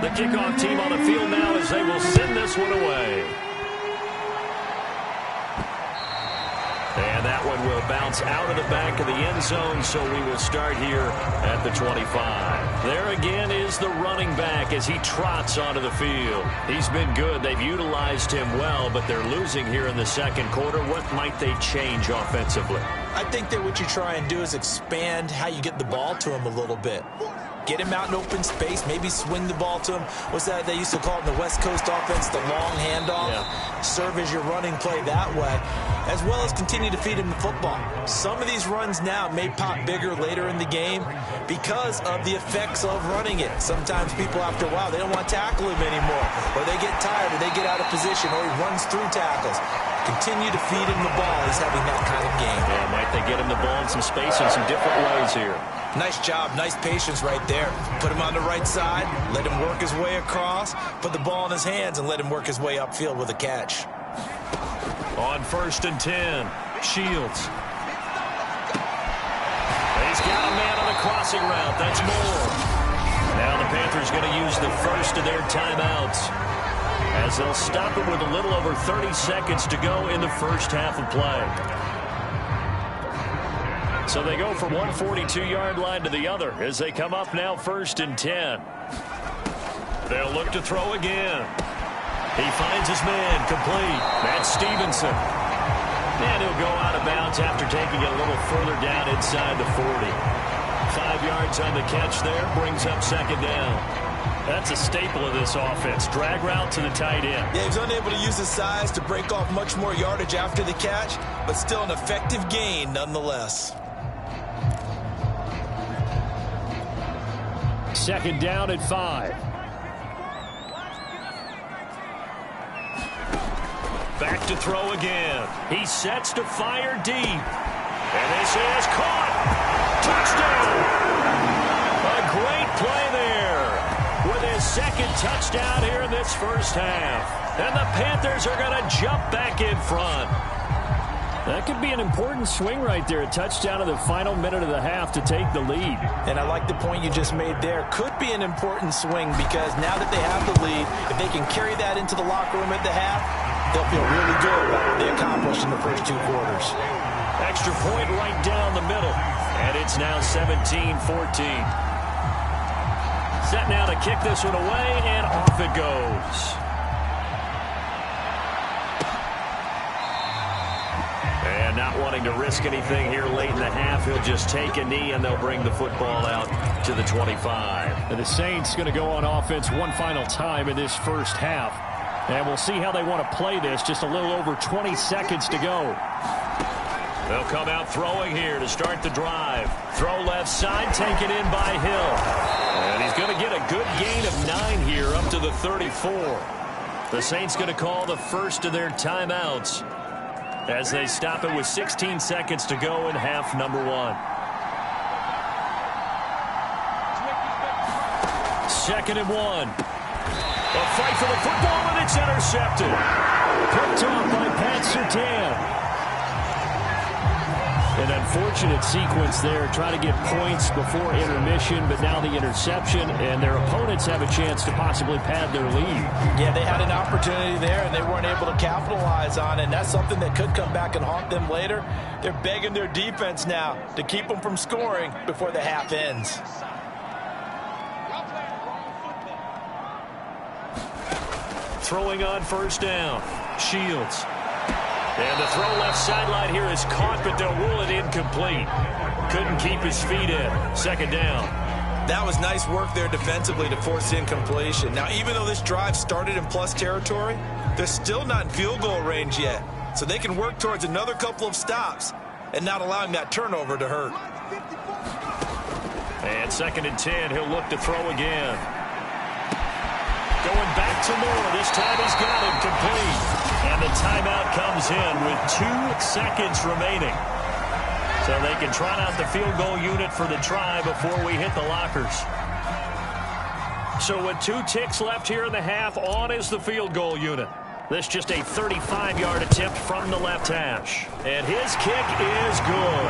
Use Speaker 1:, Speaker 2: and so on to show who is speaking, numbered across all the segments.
Speaker 1: The kickoff team on the field now as they will send this one away. And that one will bounce out of the back of the end zone, so we will start here at the 25. There again is the running back as he trots onto the field. He's been good. They've utilized him well, but they're losing here in the second quarter. What might they change offensively?
Speaker 2: I think that what you try and do is expand how you get the ball to him a little bit. Get him out in open space, maybe swing the ball to him. What's that they used to call it in the West Coast offense, the long handoff? Yeah. Serve as your running play that way, as well as continue to feed him the football. Some of these runs now may pop bigger later in the game because of the effects of running it. Sometimes people, after a while, they don't want to tackle him anymore, or they get tired, or they get out of position, or he runs through tackles. Continue to feed him the ball. He's having that kind of game.
Speaker 1: Yeah, might they get him the ball in some space in some different ways here.
Speaker 2: Nice job, nice patience right there. Put him on the right side, let him work his way across, put the ball in his hands, and let him work his way upfield with a catch.
Speaker 1: On 1st and 10, Shields. He's got a man on a crossing route. That's Moore. Now the Panthers going to use the first of their timeouts, as they'll stop it with a little over 30 seconds to go in the first half of play. So they go from one 42-yard line to the other as they come up now 1st and 10. They'll look to throw again. He finds his man complete. That's Stevenson. And he'll go out of bounds after taking it a little further down inside the 40. 5 yards on the catch there, brings up 2nd down. That's a staple of this offense. Drag route to the tight end.
Speaker 2: Yeah, he's unable to use his size to break off much more yardage after the catch, but still an effective gain nonetheless.
Speaker 1: 2nd down at 5. Back to throw again. He sets to fire deep. And this is caught. Touchdown. A great play there with his 2nd touchdown here in this first half. And the Panthers are going to jump back in front. That could be an important swing right there. A touchdown in the final minute of the half to take the lead.
Speaker 2: And I like the point you just made there. Could be an important swing because now that they have the lead, if they can carry that into the locker room at the half, they'll feel really good about what they accomplished in the first 2 quarters.
Speaker 1: Extra point right down the middle. And it's now 17-14. Set now to kick this one away, and off it goes. And not wanting to risk anything here late in the half, he'll just take a knee, and they'll bring the football out to the 25.
Speaker 3: And the Saints going to go on offense one final time in this first half. And we'll see how they want to play this. Just a little over 20 seconds to go.
Speaker 1: They'll come out throwing here to start the drive. Throw left side, taken in by Hill. And he's going to get a good gain of 9 here up to the 34. The Saints going to call the first of their timeouts as they stop it with 16 seconds to go in half number 1. 2nd and 1. A fight for the football, and it's intercepted.
Speaker 3: Picked off by Pat Surtain. An unfortunate sequence there, trying to get points before intermission, but now the interception, and their opponents have a chance to possibly pad their lead.
Speaker 2: Yeah, they had an opportunity there, and they weren't able to capitalize on it, and that's something that could come back and haunt them later. They're begging their defense now to keep them from scoring before the half ends.
Speaker 1: Throwing on 1st down. Shields. And the throw left sideline here is caught, but they'll rule it incomplete. Couldn't keep his feet in. 2nd down.
Speaker 2: That was nice work there defensively to force incompletion. Now, even though this drive started in plus territory, they're still not in field goal range yet. So they can work towards another couple of stops and not allowing that turnover to hurt.
Speaker 1: And 2nd and 10, he'll look to throw again. Going back to Moore. This time he's got it complete. And the timeout comes in with 2 seconds remaining. So they can trot out the field goal unit for the try before we hit the lockers. So with 2 ticks left here in the half, on is the field goal unit. This just a 35-yard attempt from the left hash. And his kick is good.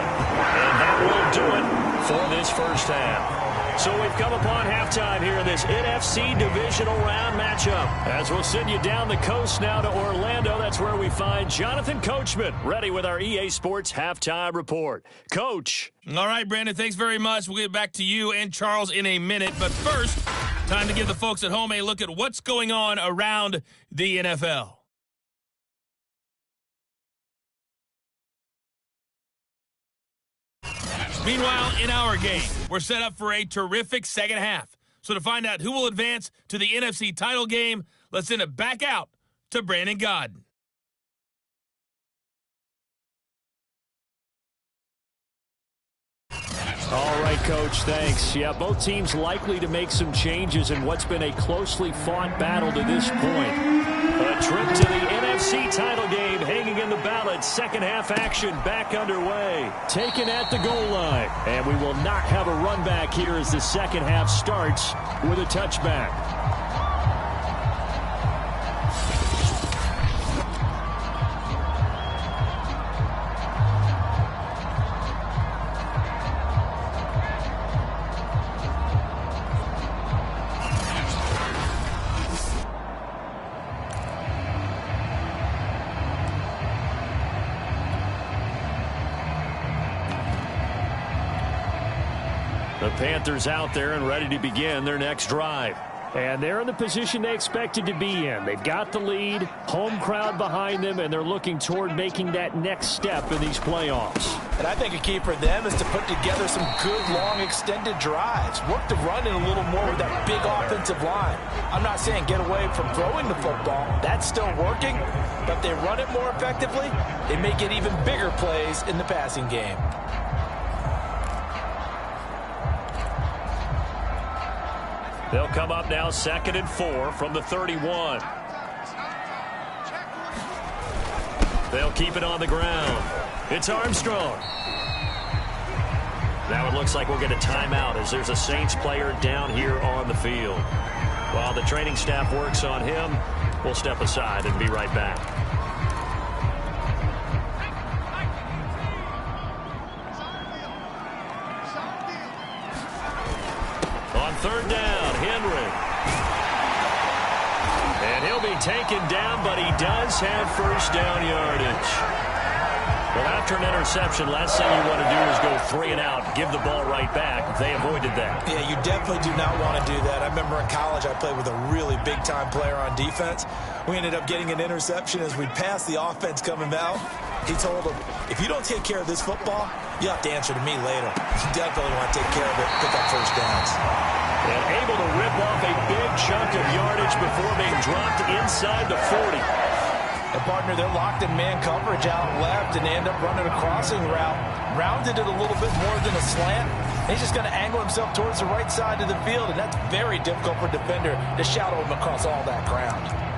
Speaker 1: And that will do it for this first half. So we've come upon halftime here in this NFC divisional round matchup. As we'll send you down the coast now to Orlando, that's where we find Jonathan Coachman, ready with our EA Sports halftime report. Coach.
Speaker 4: All right, Brandon, thanks very much. We'll get back to you and Charles in a minute. But first, time to give the folks at home a look at what's going on around the NFL. Meanwhile, in our game, we're set up for a terrific second half. So to find out who will advance to the NFC title game, let's send it back out to Brandon Godden.
Speaker 3: All right, Coach, thanks. Yeah, both teams likely to make some changes in what's been a closely fought battle to this point. A trip to the NFC title game hanging in the balance. Second half action back underway. Taken at the goal line. And we will not have a run back here as the second half starts with a touchback. The Panthers out there and ready to begin their next drive. And they're in the position they expected to be in. They've got the lead, home crowd behind them, and they're looking toward making that next step in these playoffs.
Speaker 2: And I think a key for them is to put together some good, long, extended drives. Work the run in a little more with that big offensive line. I'm not saying get away from throwing the football. That's still working. But if they run it more effectively, they may get even bigger plays in the passing game.
Speaker 1: They'll come up now 2nd and 4 from the 31. They'll keep it on the ground. It's Armstrong. Now it looks like we'll get a timeout as there's a Saints player down here on the field. While the training staff works on him, we'll step aside and be right back. On 3rd down, Henry. And he'll be taken down, but he does have first down yardage. Well, after an interception, last thing you want to do is go 3 and out, give the ball right back. They avoided that.
Speaker 2: Yeah, you definitely do not want to do that. I remember in college I played with a really big-time player on defense. We ended up getting an interception as we passed the offense coming out. He told him, if you don't take care of this football, you'll have to answer to me later. You definitely want to take care of it, pick up first downs.
Speaker 1: And able to rip off a big chunk of yardage before being dropped inside the 40.
Speaker 2: And, partner, they're locked in man coverage out left, and they end up running a crossing route. Rounded it a little bit more than a slant. He's just going to angle himself towards the right side of the field, and that's very difficult for a defender to shadow him across all that ground.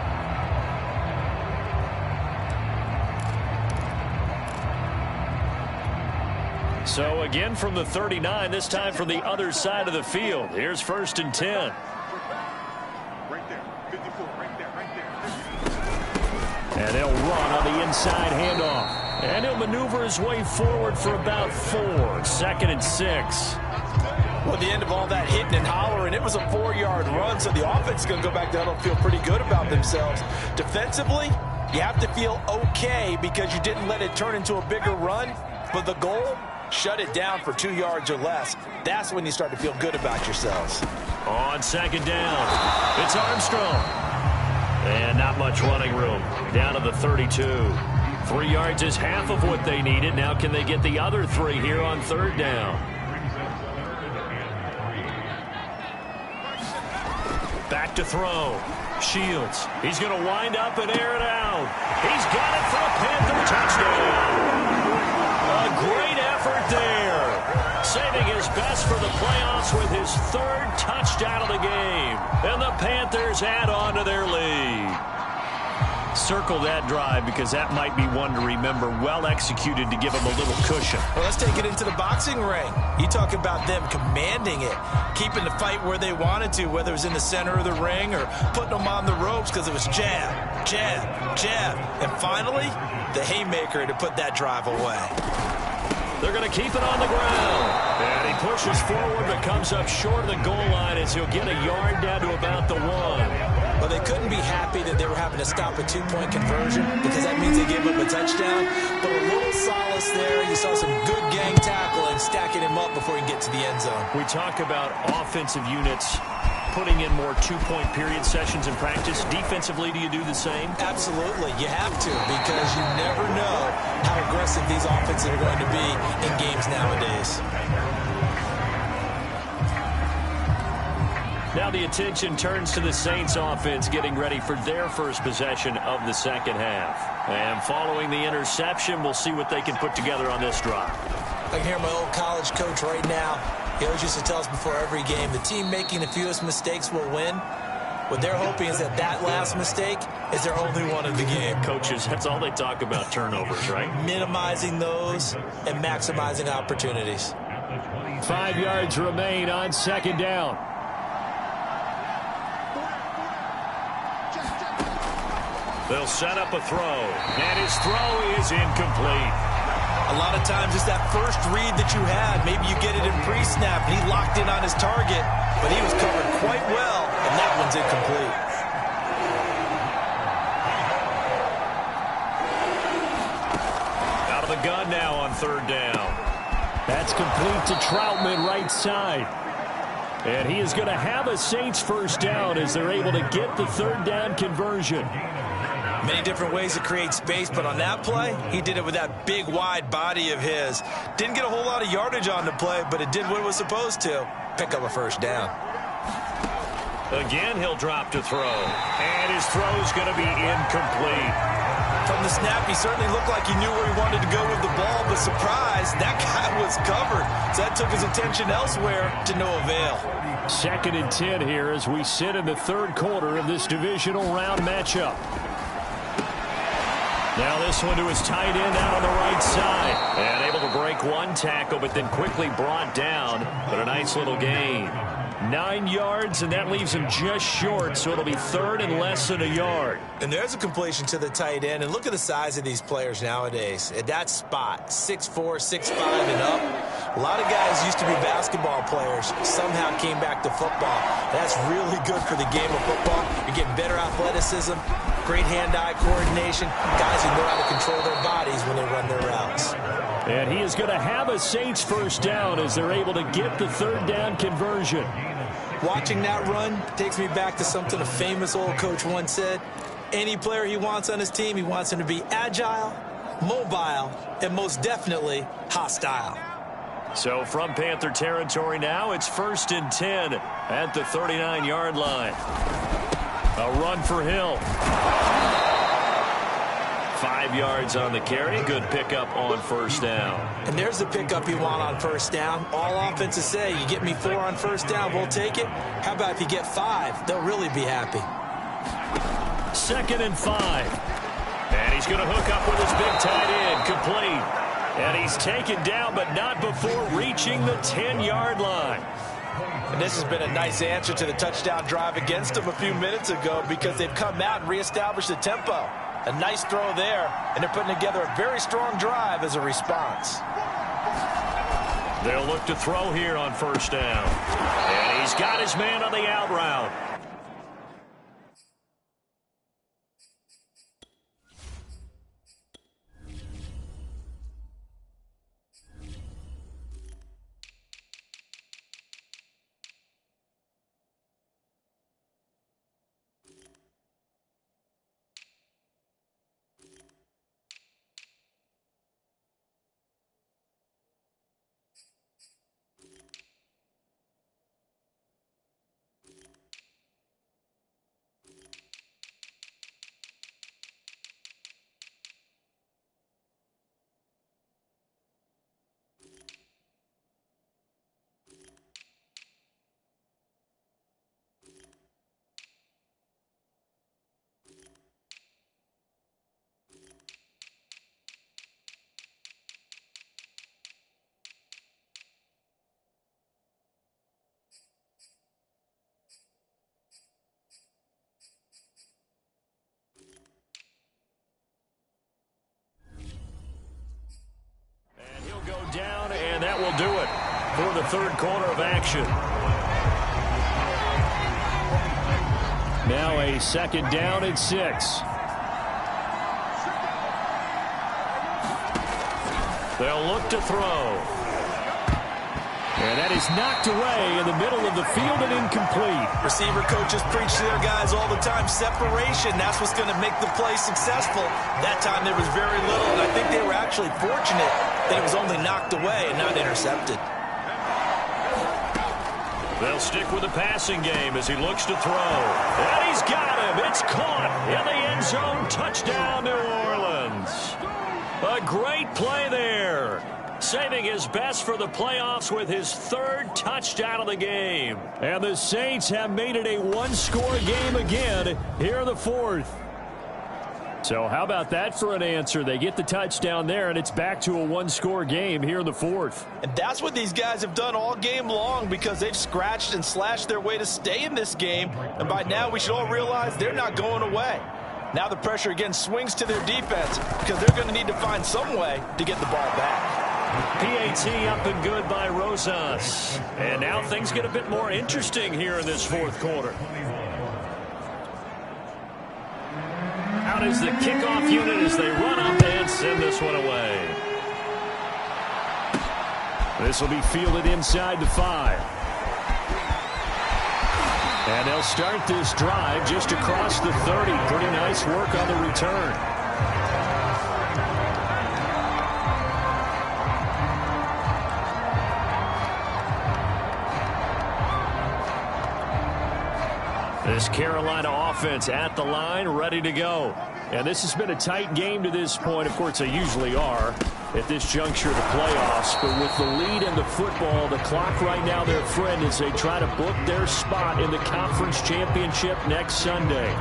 Speaker 1: So, again from the 39, this time from the other side of the field. Here's 1st and 10. And they'll run on the inside handoff. And he'll maneuver his way forward for about 4. 2nd and 6.
Speaker 2: Well, at the end of all that hitting and hollering, it was a 4-yard run, so the offense is going to go back down and feel pretty good about themselves. Defensively, you have to feel okay because you didn't let it turn into a bigger run. But the goal, shut it down for 2 yards or less. That's when you start to feel good about yourselves.
Speaker 1: On 2nd down, it's Armstrong. And not much running room. Down to the 32. 3 yards is half of what they needed. Now can they get the other 3 here on 3rd down? Back to throw. Shields. He's going to wind up and air it out. He's got it for a Panther touchdown. A great effort there. Saving his best for the playoffs with his 3rd touchdown of the game. And the Panthers add on to their lead. Circle that drive because that might be one to remember. Well executed to give them a little cushion.
Speaker 2: Well, let's take it into the boxing ring. You talk about them commanding it, keeping the fight where they wanted to, whether it was in the center of the ring or putting them on the ropes because it was jab, jab, jab. And finally, the haymaker to put that drive away.
Speaker 1: They're going to keep it on the ground. And
Speaker 3: He pushes forward but comes up short of the goal line as he'll get a yard down to about the 1.
Speaker 2: Well, they couldn't be happy that they were having to stop a two-point conversion because that means they gave up a touchdown. But a little solace there. You saw some good gang tackling, stacking him up before he can get to the end zone.
Speaker 3: We talk about offensive units putting in more two-point period sessions in practice. Defensively, do you do the same?
Speaker 2: Absolutely. You have to because you never know how aggressive these offenses are going to be in games nowadays.
Speaker 3: Now the attention turns to the Saints offense getting ready for their first possession of the second half. And following the interception, we'll see what they can put together on this drive.
Speaker 2: I can hear my old college coach right now. He always used to tell us before every game, the team making the fewest mistakes will win. What they're hoping is that that last mistake is their only one of the game.
Speaker 3: Coaches, that's all they talk about, turnovers, right?
Speaker 2: Minimizing those and maximizing opportunities.
Speaker 3: 5 yards remain on second down. They'll set up a throw, and his throw is incomplete.
Speaker 2: A lot of times it's that first read that you had. Maybe you get it in pre-snap, and he locked in on his target, but he was covered quite well, and that one's incomplete.
Speaker 3: Out of the gun now on third down. That's complete to Troutman right side. And he is going to have a Saints first down as they're able to get the third down conversion.
Speaker 2: Many different ways to create space, but on that play, he did it with that big, wide body of his. Didn't get a whole lot of yardage on the play, but it did what it was supposed to. Pick up a first down.
Speaker 3: Again, he'll drop to throw. And his throw's going to be incomplete.
Speaker 2: From the snap, he certainly looked like he knew where he wanted to go with the ball, but surprise, that guy was covered. So that took his attention elsewhere to no avail.
Speaker 3: 2nd and 10 here as we sit in the third quarter of this divisional round matchup. Now this one to his tight end out on the right side. And able to break one tackle, but then quickly brought down. But a nice little gain. 9 yards, and that leaves him just short, so it'll be third and less than a yard.
Speaker 2: And there's a completion to the tight end, and look at the size of these players nowadays. At that spot, 6'4", 6'5", and up. A lot of guys used to be basketball players, somehow came back to football. That's really good for the game of football. You're getting better athleticism, great hand-eye coordination, guys who know how to control their bodies when they run their routes.
Speaker 3: And he is going to have a Saints first down as they're able to get the third down conversion.
Speaker 2: Watching that run takes me back to something a famous old coach once said. Any player he wants on his team, he wants him to be agile, mobile, and most definitely hostile.
Speaker 3: So from Panther territory now, it's 1st and 10 at the 39-yard line. A run for Hill. 5 yards on the carry. Good pickup on first down.
Speaker 2: And there's the pickup you want on first down. All offenses say, you get me 4 on first down, we'll take it. How about if you get 5? They'll really be happy.
Speaker 3: 2nd and 5. And he's going to hook up with his big tight end. Complete. And he's taken down, but not before reaching the 10-yard line.
Speaker 2: And this has been a nice answer to the touchdown drive against them a few minutes ago because they've come out and reestablished the tempo. A nice throw there, and they're putting together a very strong drive as a response.
Speaker 3: They'll look to throw here on first down. And he's got his man on the out route. third quarter of action. Now a second down and 6. They'll look to throw. And that is knocked away in the middle of the field and incomplete.
Speaker 2: Receiver coaches preach to their guys all the time. Separation, that's what's going to make the play successful. That time there was very little, and I think they were actually fortunate that it was only knocked away and not intercepted.
Speaker 3: They'll stick with the passing game as he looks to throw. And he's got him. It's caught in the end zone. Touchdown, New Orleans. A great play there. Saving his best for the playoffs with his third touchdown of the game. And the Saints have made it a one-score game again here in the fourth. So how about that for an answer? They get the touchdown there, and it's back to a one-score game here in the fourth.
Speaker 2: And that's what these guys have done all game long because they've scratched and slashed their way to stay in this game. And by now we should all realize they're not going away. Now the pressure again swings to their defense because they're going to need to find some way to get the ball back.
Speaker 3: PAT up and good by Rosas. And now things get a bit more interesting here in this fourth quarter. Out is the kickoff unit as they run up and send this one away. This will be fielded inside the 5. And they'll start this drive just across the 30. Pretty nice work on the return. This Carolina offense at the line, ready to go. And this has been a tight game to this point. Of course, they usually are at this juncture of the playoffs. But with the lead in the football, the clock right now their friend as they try to book their spot in the conference championship next Sunday.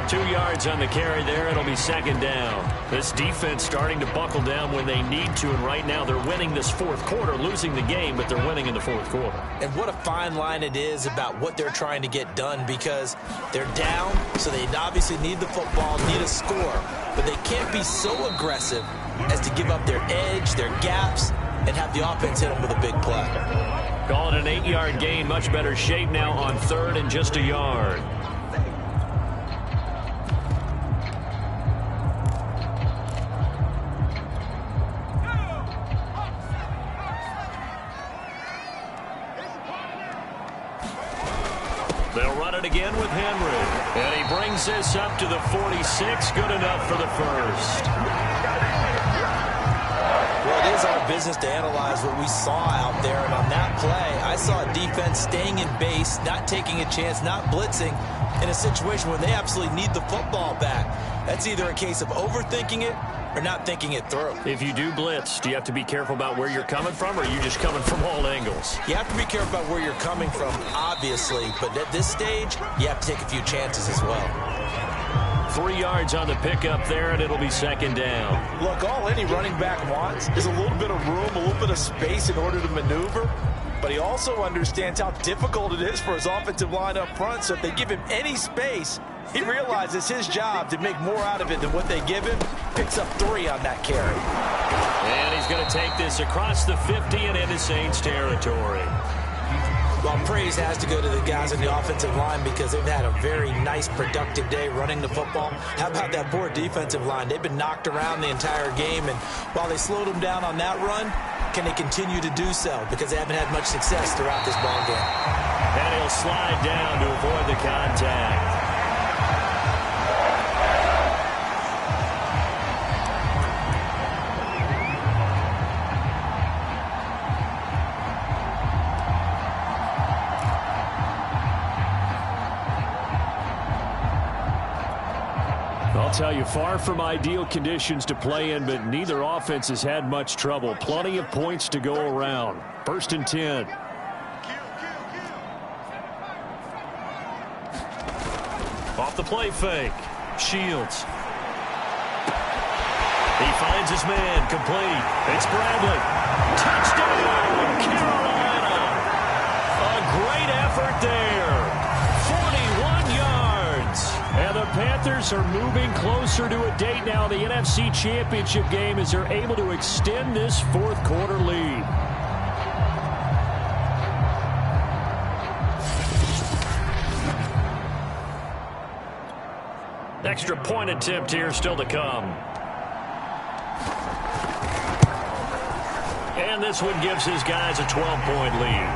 Speaker 3: 2 yards on the carry there. It'll be second down. This defense starting to buckle down when they need to, and right now they're winning this fourth quarter, losing the game, but they're winning in the fourth quarter.
Speaker 2: And what a fine line it is about what they're trying to get done because they're down, so they obviously need the football, need a score, but they can't be so aggressive as to give up their edge, their gaps, and have the offense hit them with a big play.
Speaker 3: Call it an 8-yard gain, much better shape now on third and just a yard. They'll run it again with Henry. And he brings this up to the 46. Good enough for the first.
Speaker 2: Well, it is our business to analyze what we saw out there. And on that play, I saw a defense staying in base, not taking a chance, not blitzing in a situation where they absolutely need the football back. That's either a case of overthinking it or not thinking it through.
Speaker 3: If you do blitz, do you have to be careful about where you're coming from, or are you just coming from all angles?
Speaker 2: You have to be careful about where you're coming from, obviously, but at this stage, you have to take a few chances as well.
Speaker 3: 3 yards on the pickup there, and it'll be second down.
Speaker 2: Look, all any running back wants is a little bit of room, a little bit of space in order to maneuver, but he also understands how difficult it is for his offensive line up front, so if they give him any space, he realizes his job to make more out of it than what they give him. Picks up 3 on that carry.
Speaker 3: And he's going to take this across the 50 and into Saints territory.
Speaker 2: Well, praise has to go to the guys in the offensive line because they've had a very nice, productive day running the football. How about that poor defensive line? They've been knocked around the entire game, and while they slowed them down on that run, can they continue to do so? Because they haven't had much success throughout this ball game.
Speaker 3: And he'll slide down to avoid the contact. I'll tell you, far from ideal conditions to play in, but neither offense has had much trouble. Plenty of points to go around. First and 10. Off the play fake. Shields. He finds his man, complete. It's Bradley. Touchdown, Carolina. A great effort there. 41 yards. And the Panthers are moving closer to a date now in the NFC Championship game as they're able to extend this fourth quarter lead.
Speaker 1: Extra point attempt here still to come. And this one gives his guys a 12-point lead.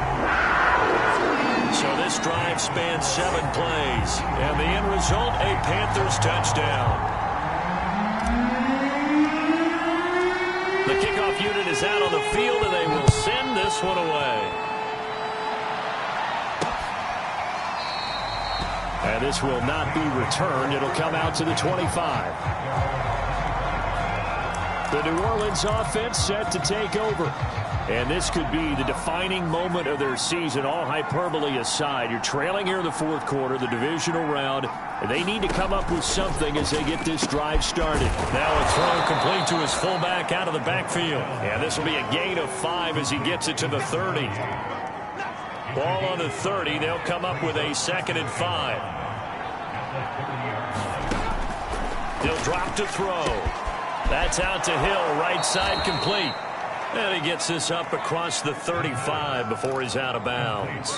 Speaker 1: So this drive spans 7 plays. And the end result, a Panthers touchdown. The kickoff unit is out on the field, and they will send this one away. And this will not be returned. It'll come out to the 25. The New Orleans offense set to take over. And this could be the defining moment of their season, all hyperbole aside. You're trailing here in the fourth quarter, the divisional round. And they need to come up with something as they get this drive started. Now a throw complete to his fullback out of the backfield. And this will be a gain of 5 as he gets it to the 30. Ball on the 30. They'll come up with a 2nd and 5. He'll drop to throw. That's out to Hill, right side complete. And he gets this up across the 35 before he's out of bounds.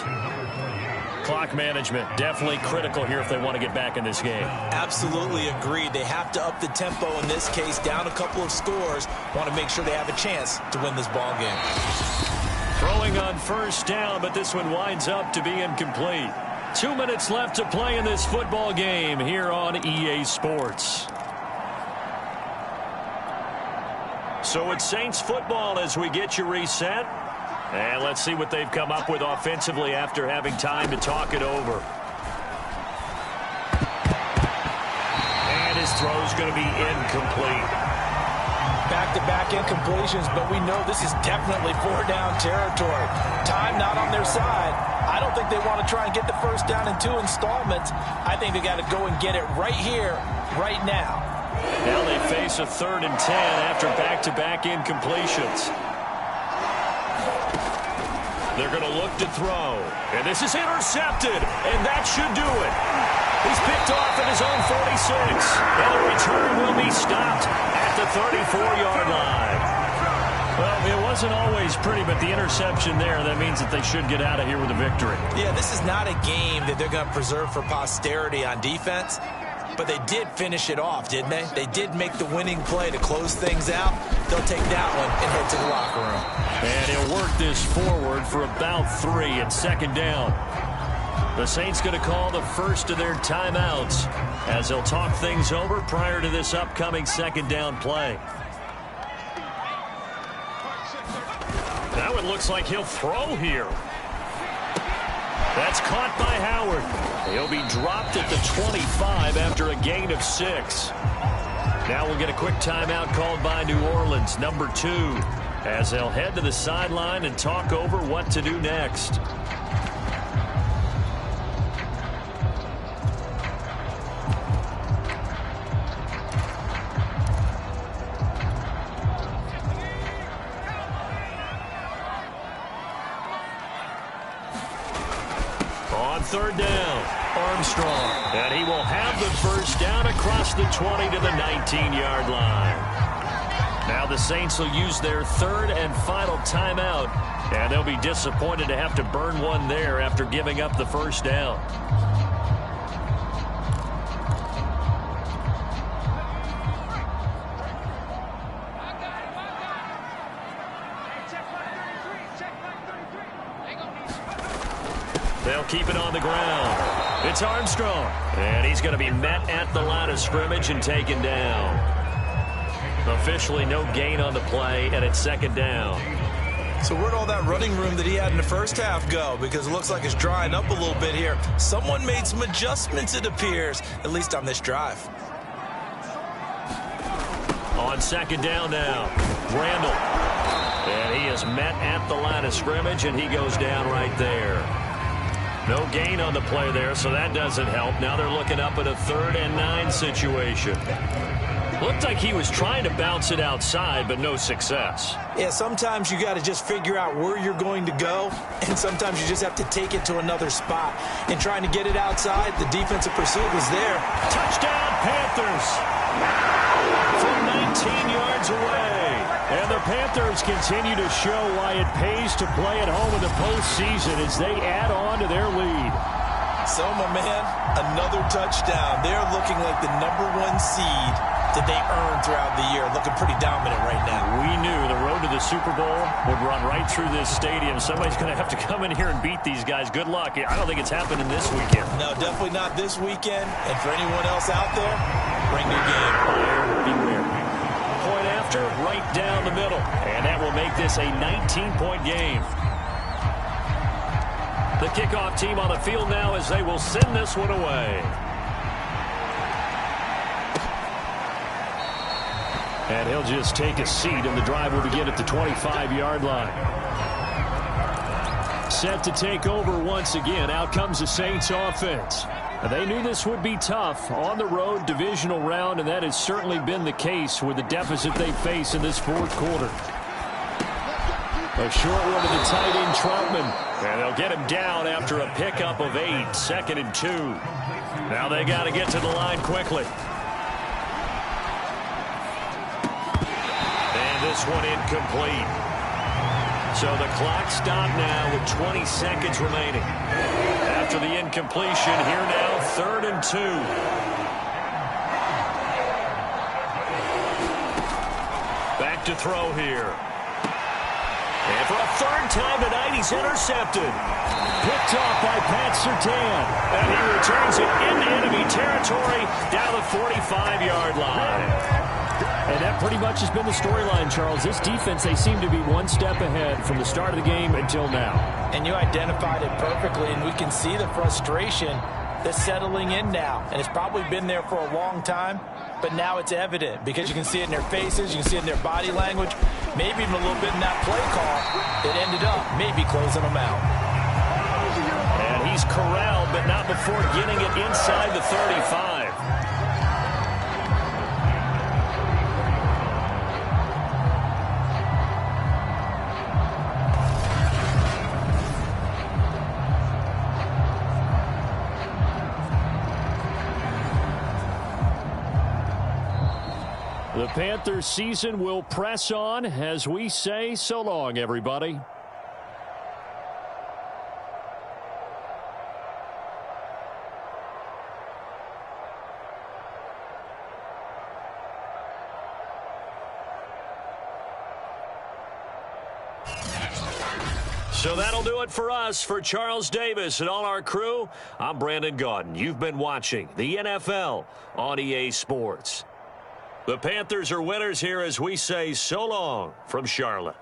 Speaker 1: Clock management definitely critical here if they want to get back in this game.
Speaker 2: Absolutely agreed. They have to up the tempo in this case, down a couple of scores. Want to make sure they have a chance to win this ball game.
Speaker 1: Throwing on first down, but this one winds up to be incomplete. 2 minutes left to play in this football game here on EA Sports. So it's Saints football as we get you reset. And let's see what they've come up with offensively after having time to talk it over. And his throw's going to be incomplete.
Speaker 2: Back-to-back incompletions, but we know this is definitely 4-down territory. Time not on their side. I don't think they want to try and get the first down in 2 installments. I think they got to go and get it right here, right now.
Speaker 1: Now they face a 3rd and 10 after back-to-back incompletions. They're going to look to throw. And this is intercepted. And that should do it. He's picked off at his own 46. And the return will be stopped at the 34-yard line. Well, it wasn't always pretty, but the interception there, that means that they should get out of here with a victory.
Speaker 2: Yeah, this is not a game that they're going to preserve for posterity on defense. But they did finish it off, didn't they? They did make the winning play to close things out. They'll take that one and head to the locker room.
Speaker 1: And he'll work this forward for about 3 and 2nd down. The Saints going to call the first of their timeouts as they'll talk things over prior to this upcoming 2nd down play. Now it looks like he'll throw here. That's caught by Howard. He'll be dropped at the 25 after a gain of 6. Now we'll get a quick timeout called by New Orleans, number 2, as they'll head to the sideline and talk over what to do next. On 3rd down, Armstrong. And he will have the first down across the 20 to the 19-yard line. Now the Saints will use their 3rd and final timeout. And they'll be disappointed to have to burn one there after giving up the first down. They'll keep it on the ground. It's Armstrong. And he's going to be met at the line of scrimmage and taken down. Officially no gain on the play, and it's 2nd down.
Speaker 2: So where'd all that running room that he had in the first half go? Because it looks like it's drying up a little bit here. Someone made some adjustments, it appears, at least on this drive.
Speaker 1: On 2nd down now, Randall. And he is met at the line of scrimmage, and he goes down right there. No gain on the play there, so that doesn't help. Now they're looking up at a 3rd and 9 situation. Looked like he was trying to bounce it outside, but no success.
Speaker 2: Yeah, sometimes you got to just figure out where you're going to go, and sometimes you just have to take it to another spot. And trying to get it outside, the defensive pursuit was there.
Speaker 1: Touchdown, Panthers! From 19 yards away. And the Panthers continue to show why it pays to play at home in the postseason as they add on to their lead.
Speaker 2: So, my man, another touchdown. They're looking like the #1 seed that they earned throughout the year. Looking pretty dominant right now.
Speaker 3: We knew the road to the Super Bowl would run right through this stadium. Somebody's going to have to come in here and beat these guys. Good luck. I don't think it's happening this weekend.
Speaker 2: No, definitely not this weekend. And for anyone else out there, bring your game.
Speaker 3: Buyer beware. Point after, right down the middle. And that will make this a 19-point game. The kickoff team on the field now as they will send this one away. And he'll just take a seat, and the drive will begin at the 25-yard line. Set to take over once again. Out comes the Saints offense. They knew this would be tough on the road divisional round, and that has certainly been the case with the deficit they face in this fourth quarter. A short one to the tight end, Troutman. And they'll get him down after a pickup of 8, 2nd and 2. Now they got to get to the line quickly. And this one incomplete. So the clock stopped now with 20 seconds remaining. After the incompletion, here now, 3rd and 2. Back to throw here. And for a 3rd time tonight, he's intercepted. Picked off by Pat Surtain. And he returns it into enemy territory down the 45-yard line. And that pretty much has been the storyline, Charles. This defense, they seem to be one step ahead from the start of the game until now.
Speaker 2: And you identified it perfectly, and we can see the frustration that's settling in now. And it's probably been there for a long time, but now it's evident because you can see it in their faces, you can see it in their body language, maybe even a little bit in that play call that ended up maybe closing them out.
Speaker 3: And he's corralled, but not before getting it inside the 35. The Panthers season will press on as we say so long, everybody. So that'll do it for us. For Charles Davis and all our crew, I'm Brandon Gaudin. You've been watching the NFL on EA Sports. The Panthers are winners here as we say so long from Charlotte.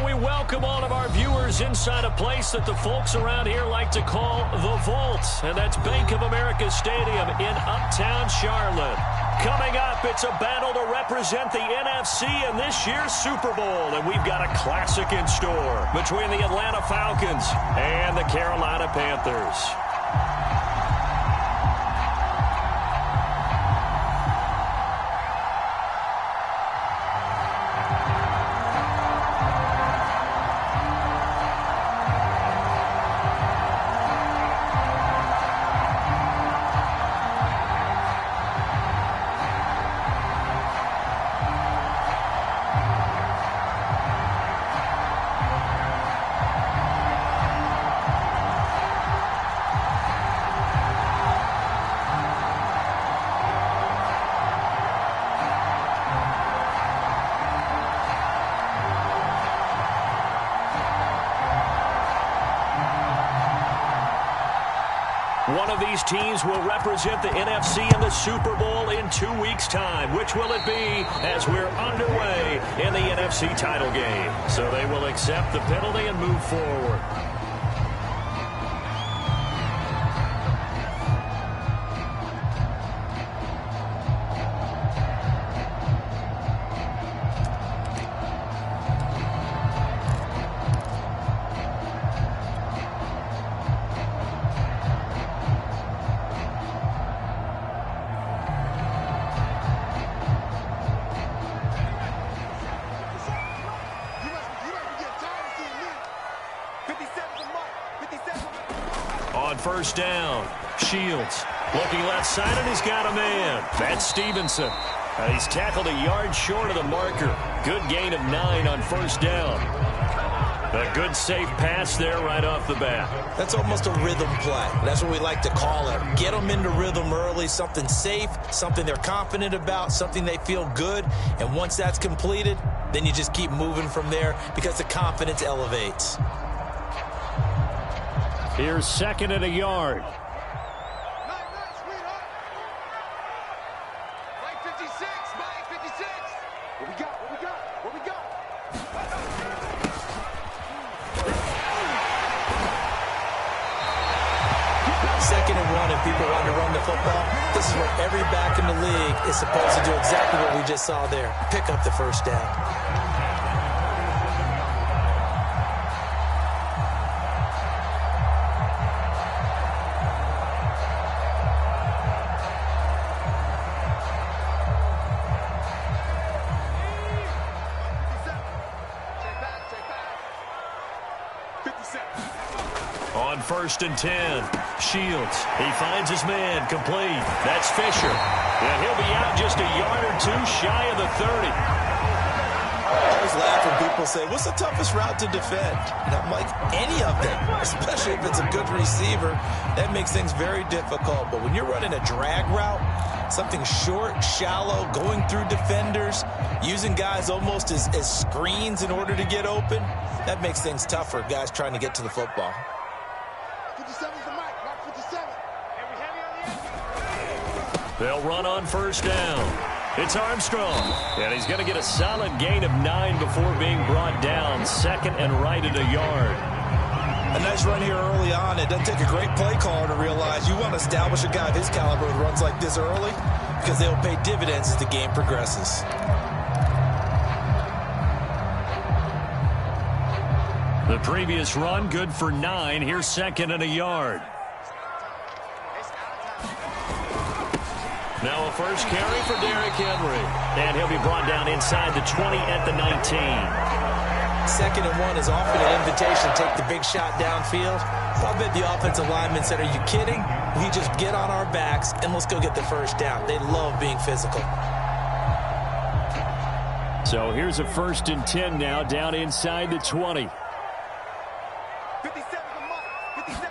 Speaker 3: And we welcome all of our viewers inside a place that the folks around here like to call the Vault. And that's Bank of America Stadium in Uptown Charlotte. Coming up, it's a battle to represent the NFC in this year's Super Bowl. And we've got a classic in store between the Atlanta Falcons and the Carolina Panthers. One of these teams will represent the NFC in the Super Bowl in 2 weeks' time. Which will it be as we're underway in the NFC title game? So they will accept the penalty and move forward. On first down, Shields looking left side, and he's got a man. That's Stevenson. He's tackled a yard short of the marker. Good gain of 9 on first down. A good safe pass there right off the bat.
Speaker 2: That's almost a rhythm play. That's what we like to call it. Get them into rhythm early, something safe, something they're confident about, something they feel good. And once that's completed, then you just keep moving from there because the confidence elevates.
Speaker 3: Here's second and a yard.
Speaker 2: Second and 1, and people want to run the football. This is what every back in the league is supposed to do, exactly what we just saw there. Pick up the first down.
Speaker 3: On first and 10, Shields. He finds his man, complete. That's Fisher. And he'll be out just a yard or two shy of the 30.
Speaker 2: I always laugh when people say, what's the toughest route to defend? And I'm like, any of them, especially if it's a good receiver. That makes things very difficult. But when you're running a drag route, something short, shallow, going through defenders, using guys almost as screens in order to get open, that makes things tougher, guys trying to get to the football.
Speaker 5: 57's the mic, Rock 57.
Speaker 3: They'll run on first down. It's Armstrong, and he's going to get a solid gain of 9 before being brought down. Second and right at a yard.
Speaker 2: A nice run here early on. It doesn't take a great play caller to realize you want to establish a guy of his caliber who runs like this early because they'll pay dividends as the game progresses.
Speaker 3: The previous run, good for 9. Here's second and a yard. Now a first carry for Derrick Henry. And he'll be brought down inside the 20 at the 19.
Speaker 2: Second and 1 is often an invitation to take the big shot downfield. I bet the offensive lineman said, are you kidding? We just get on our backs and let's go get the first down. They love being physical.
Speaker 3: So here's a first and 10 now down inside the 20.
Speaker 5: 57's the mic, 57.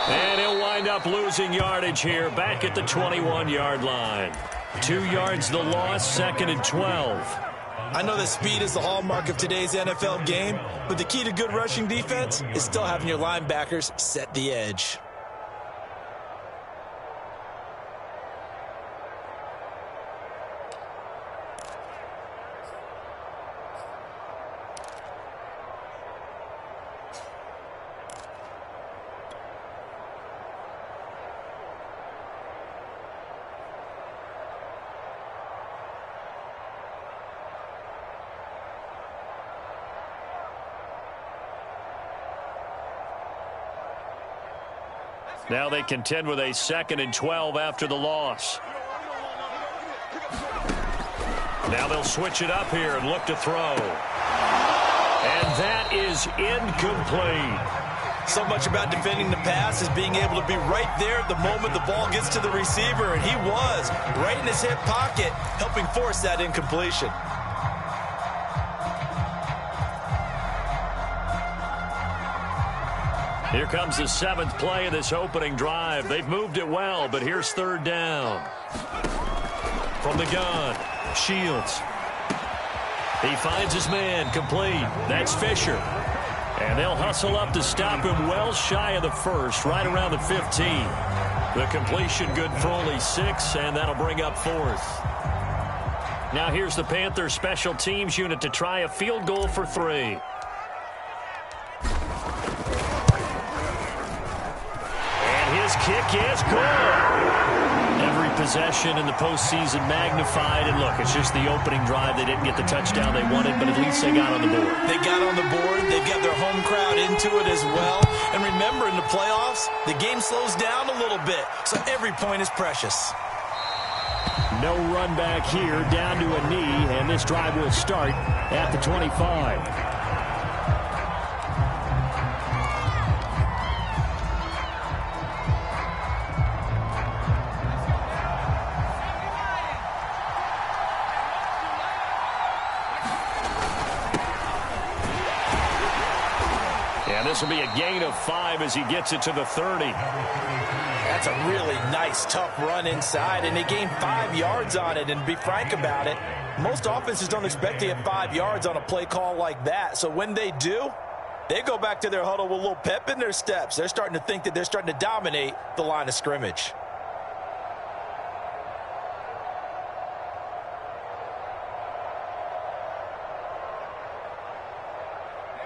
Speaker 3: And he'll wind up losing yardage here back at the 21-yard line. 2 yards the loss, second and 12.
Speaker 2: I know that speed is the hallmark of today's NFL game, but the key to good rushing defense is still having your linebackers set the edge.
Speaker 3: Now they contend with a 2nd and 12 after the loss. Now they'll switch it up here and look to throw. And that is incomplete.
Speaker 2: So much about defending the pass is being able to be right there at the moment the ball gets to the receiver, and he was right in his hip pocket, helping force that incompletion.
Speaker 3: Here comes the 7th play of this opening drive. They've moved it well, but here's 3rd down. From the gun, Shields. He finds his man, complete. That's Fisher. And they'll hustle up to stop him well shy of the 1st, right around the 15. The completion good for only 6, and that'll bring up 4th. Now here's the Panthers special teams unit to try a field goal for 3. His kick is good. Every possession in the postseason magnified. And look, it's just the opening drive. They didn't get the touchdown they wanted, but at least they got on the board.
Speaker 2: They got on the board. They've got their home crowd into it as well. And remember, in the playoffs, the game slows down a little bit, so every point is precious.
Speaker 3: No run back here, down to a knee, and this drive will start at the 25. This will be a gain of 5 as he gets it to the 30.
Speaker 2: That's a really nice, tough run inside, and they gained 5 yards on it. And to be frank about it, most offenses don't expect to get 5 yards on a play call like that. So when they do, they go back to their huddle with a little pep in their steps. They're starting to think that they're starting to dominate the line of scrimmage.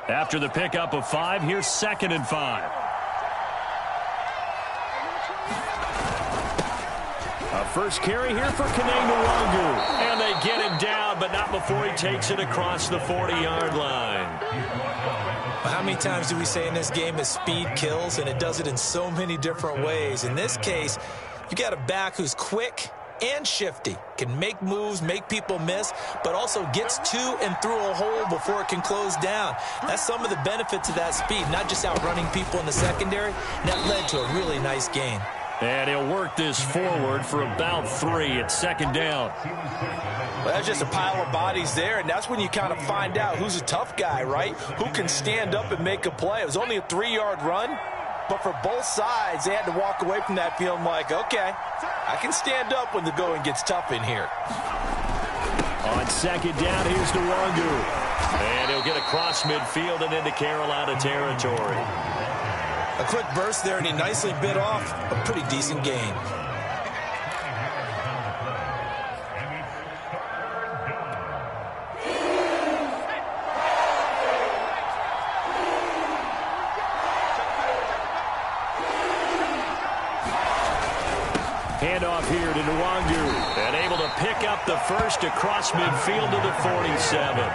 Speaker 3: After the pickup of 5, here's 2nd and 5. A first carry here for Kaneng-Nwangu. And they get him down, but not before he takes it across the 40-yard line.
Speaker 2: How many times do we say in this game that speed kills, and it does it in so many different ways? In this case, you got a back who's quick and shifty, can make moves, make people miss, but also gets to and through a hole before it can close down. That's some of the benefits of that speed, not just outrunning people in the secondary, and that led to a really nice gain.
Speaker 3: And he'll work this forward for about 3 at 2nd down.
Speaker 2: Well, that's just a pile of bodies there, and that's when you kind of find out who's a tough guy, right? Who can stand up and make a play. It was only a 3-yard run, but for both sides, they had to walk away from that feeling like, okay, I can stand up when the going gets tough in here.
Speaker 3: On 2nd down, here's Nwangu. And he'll get across midfield and into Carolina territory.
Speaker 2: A quick burst there, and he nicely bit off a pretty decent gain.
Speaker 3: Handoff here to Nwangu. And able to pick up the first across midfield to the 47.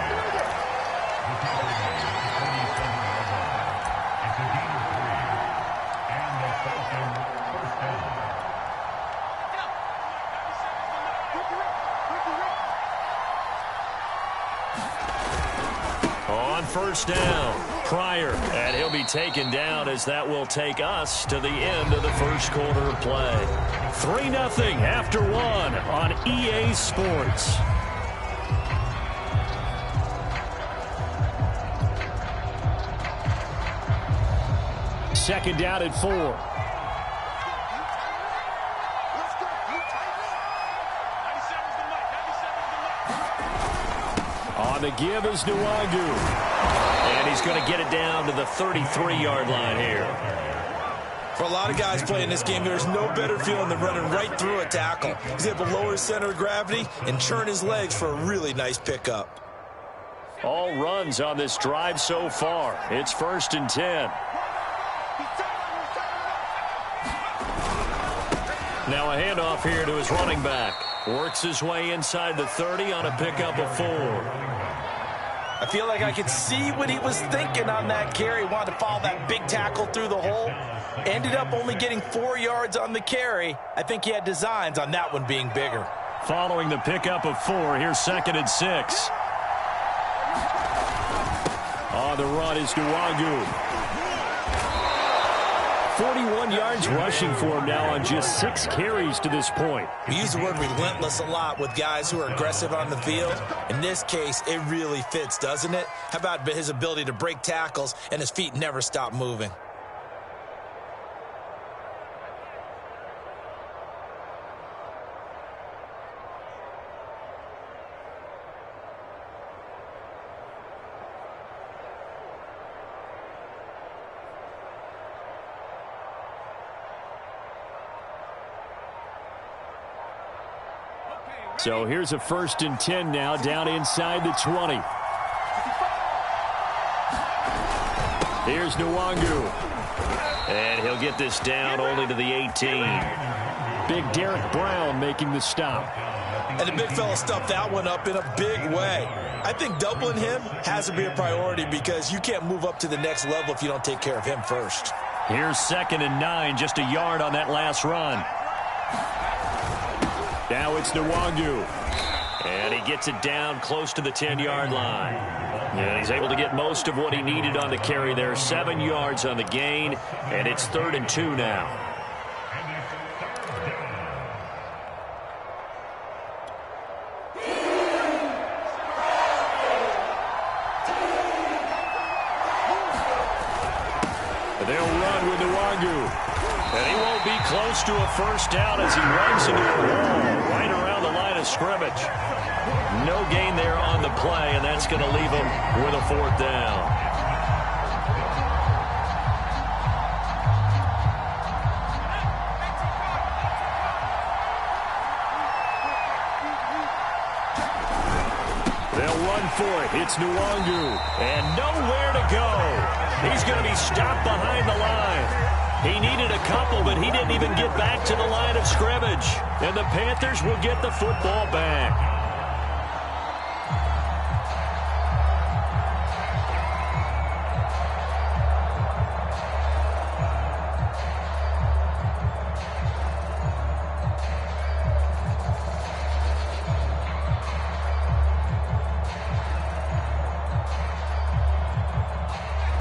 Speaker 3: On 1st down, Pryor, and he'll be taken down as that will take us to the end of the 1st quarter of play. 3-0 after 1 on EA Sports. Second down at 4. On the give is Nwangu. And he's going to get it down to the 33-yard line here.
Speaker 2: For a lot of guys playing this game, there's no better feeling than running right through a tackle. He's able to lower his center of gravity and churn his legs for a really nice pickup.
Speaker 3: All runs on this drive so far. It's 1st and 10. Now a handoff here to his running back. Works his way inside the 30 on a pickup of 4.
Speaker 2: I feel like I could see what he was thinking on that carry. Wanted to follow that big tackle through the hole. Ended up only getting 4 yards on the carry. I think he had designs on that one being bigger.
Speaker 3: Following the pickup of 4, here's 2nd and 6. On the run is Nwangu. 41 yards rushing for him now on just 6 carries to this point.
Speaker 2: We use the word relentless a lot with guys who are aggressive on the field. In this case, it really fits, doesn't it? How about his ability to break tackles and his feet never stop moving?
Speaker 3: So here's a 1st and 10 now, down inside the 20. Here's Nwangu.
Speaker 1: And he'll get this down only to the 18.
Speaker 3: Big Derek Brown making the stop.
Speaker 2: And the big fella stuffed that one up in a big way. I think doubling him has to be a priority because you can't move up to the next level if you don't take care of him first.
Speaker 3: Here's 2nd and 9, just a yard on that last run. Now it's Nwangu.
Speaker 1: And he gets it down close to the 10-yard line. And he's able to get most of what he needed on the carry there. 7 yards on the gain, and it's 3rd and 2 now.
Speaker 3: They'll run with Nwangu. And he won't be close to a 1st down as he runs into a wall right around the line of scrimmage.
Speaker 1: No gain there on the play, and that's going to leave him with a 4th down.
Speaker 3: They'll run for it. It's Nwangu.
Speaker 1: And nowhere to go. He's going to be stopped behind the line. He needed a couple, but he didn't even get back to the line of scrimmage. And the Panthers will get the football back.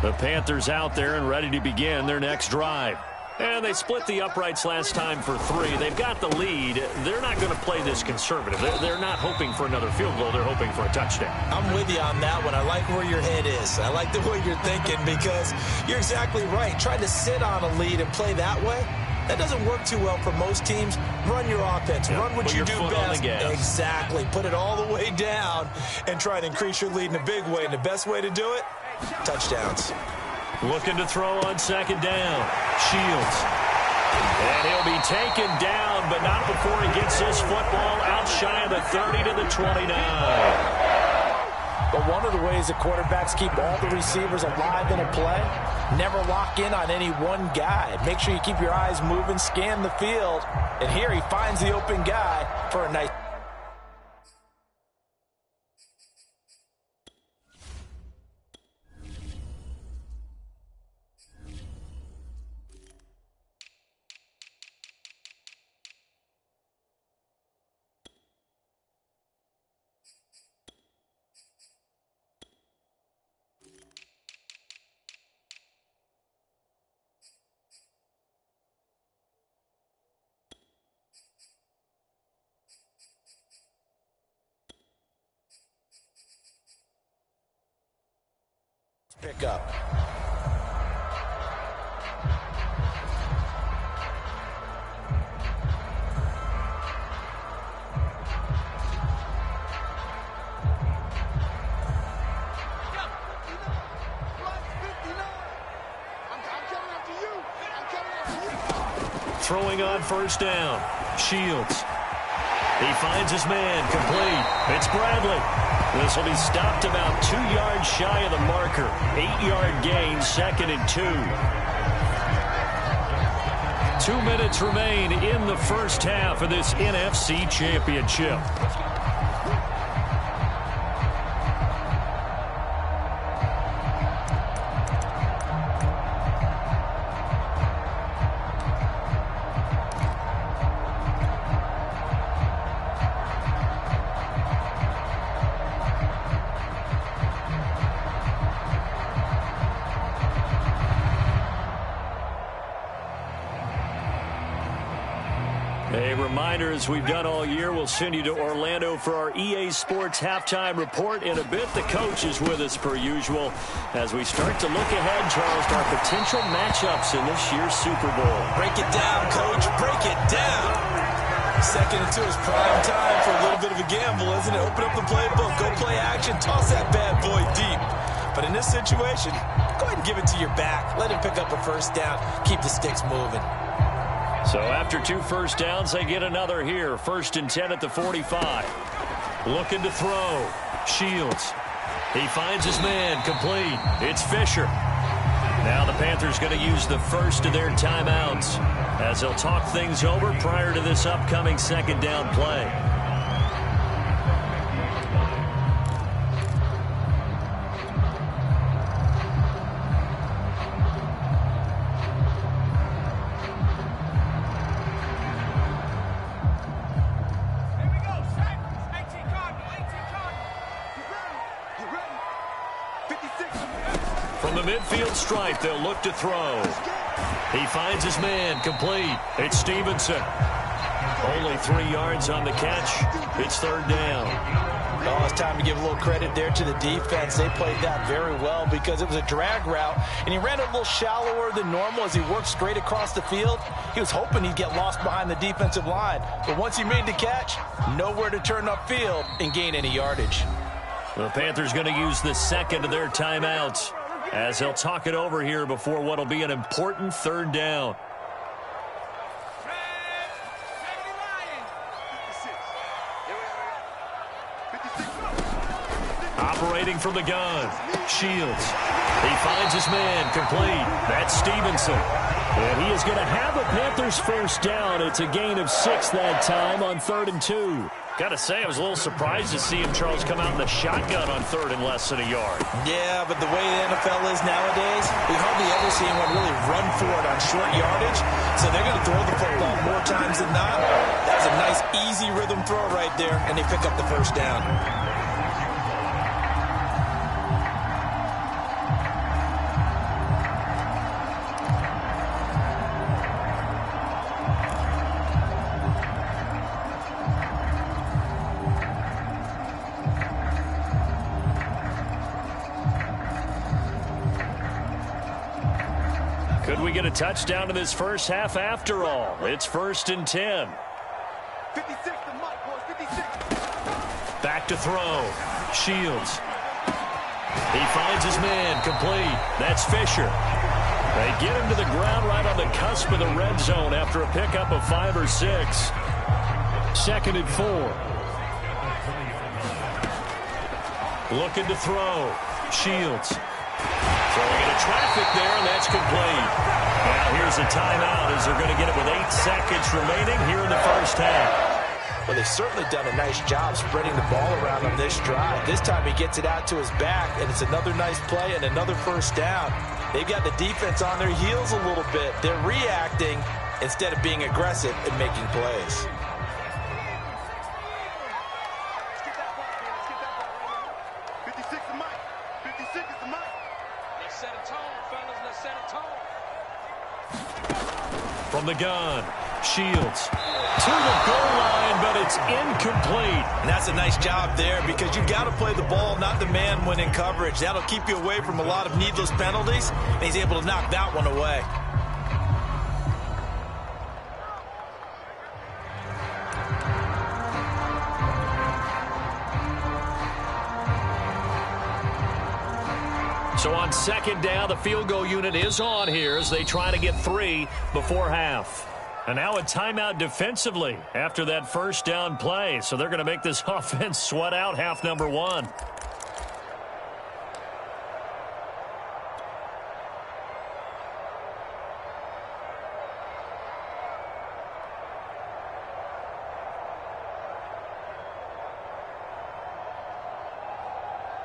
Speaker 3: The Panthers out there and ready to begin their next drive.
Speaker 1: And they split the uprights last time for 3. They've got the lead. They're not going to play this conservative. They're not hoping for another field goal. They're hoping for a touchdown.
Speaker 2: I'm with you on that one. I like where your head is. I like the way you're thinking because you're exactly right. Trying to sit on a lead and play that way, that doesn't work too well for most teams. Run your offense.
Speaker 1: Yeah,
Speaker 2: run what you do best.
Speaker 1: Exactly.
Speaker 2: Put it all the way down and try and increase your lead in a big way. And the best way to do it, touchdowns.
Speaker 1: Looking to throw on 2nd down. Shields. And he'll be taken down, but not before he gets his football out shy of the 30 to the 29.
Speaker 2: But one of the ways that quarterbacks keep all the receivers alive in a play, never lock in on any one guy. Make sure you keep your eyes moving, scan the field. And here he finds the open guy for a nice... pick up.
Speaker 1: Throwing on 1st down. Shields. He finds his man. Complete. It's Bradley. This will be stopped about 2 yards shy of the marker. 8-yard gain, 2nd and 2. 2 minutes remain in the first half of this NFC Championship.
Speaker 3: reminder, as we've done all year, we'll send you to Orlando for our EA Sports halftime report in a bit. The coach is with us per usual as we start to look ahead, Charles, to our potential matchups in this year's Super Bowl.
Speaker 2: Break it down, Coach. Break it down. 2nd and 2 is prime time for a little bit of a gamble, isn't it? Open up the playbook. Go play action. Toss that bad boy deep. But in this situation, go ahead and give it to your back. Let him pick up a first down. Keep the sticks moving.
Speaker 3: So after 2 first downs, they get another here. 1st and 10 at the 45. Looking to throw. Shields. He finds his man. Complete. It's Fisher. Now the Panthers going to use the first of their timeouts as they'll talk things over prior to this upcoming 2nd down play. From the midfield stripe, they'll look to throw. He finds his man. Complete. It's Stevenson. Only 3 yards on the catch. It's 3rd down.
Speaker 2: Oh, it's time to give a little credit there to the defense. They played that very well because it was a drag route, and he ran a little shallower than normal as he worked straight across the field. He was hoping he'd get lost behind the defensive line, but once he made the catch, nowhere to turn upfield and gain any yardage.
Speaker 3: The Panthers going to use the 2nd of their timeouts as they'll talk it over here before what will be an important 3rd down. Operating from the gun, Shields. He finds his man. Complete. That's Stevenson. And he is going to have a Panthers first down. It's a gain of 6 that time on 3rd and 2. Got to say, I was a little surprised to see him, Charles, come out in the shotgun on 3rd and less than a yard.
Speaker 2: Yeah, but the way the NFL is nowadays, we hardly ever see anyone really run for it on short yardage. So they're going to throw the football more times than not. That was a nice, easy rhythm throw right there, and they pick up the first down.
Speaker 3: Could we get a touchdown in this first half after all? It's 1st and 10.
Speaker 5: 56 to Mike, boys, 56.
Speaker 3: Back to throw. Shields. He finds his man. Complete. That's Fisher. They get him to the ground right on the cusp of the red zone after a pickup of 5 or 6. 2nd and 4. Looking to throw. Shields. Throwing into traffic there, and that's complete. Now here's a timeout as they're going to get it with 8 seconds remaining here in the first half.
Speaker 2: Well, they've certainly done a nice job spreading the ball around on this drive. This time he gets it out to his back, and it's another nice play and another first down. They've got the defense on their heels a little bit. They're reacting instead of being aggressive and making plays.
Speaker 3: From the gun, Shields to the goal line, but it's incomplete.
Speaker 2: And that's a nice job there because you've got to play the ball, not the man when in coverage. That'll keep you away from a lot of needless penalties, and he's able to knock that one away.
Speaker 3: So on 2nd down, the field goal unit is on here as they try to get 3 before half. And now a timeout defensively after that first down play. So they're going to make this offense sweat out half number 1.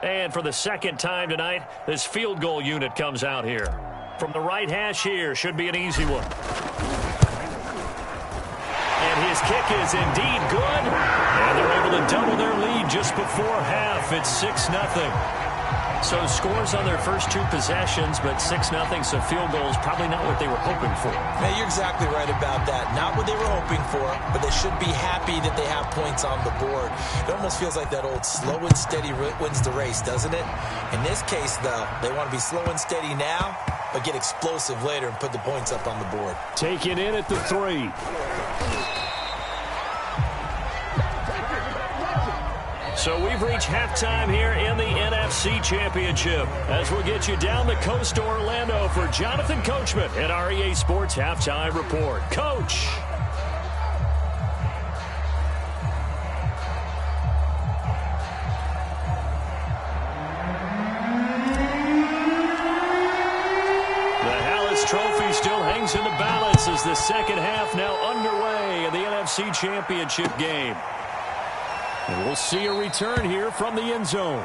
Speaker 3: And for the 2nd time tonight, this field goal unit comes out here. From the right hash here, should be an easy one. And his kick is indeed good. And they're able to double their lead just before half. It's 6-0. So scores on their first 2 possessions, but 6-0, so field goal is probably not what they were hoping for.
Speaker 2: Man, you're exactly right about that. Not what they were hoping for, but they should be happy that they have points on the board. It almost feels like that old slow and steady wins the race, doesn't it? In this case, though, they want to be slow and steady now, but get explosive later and put the points up on the board.
Speaker 3: Taken in at the 3. So we've reached halftime here in the NFC Championship as we'll get you down the coast to Orlando for Jonathan Coachman at our EA Sports Halftime Report. Coach. The Hallis Trophy still hangs in the balance as the second half now underway in the NFC Championship game. And we'll see a return here from the end zone.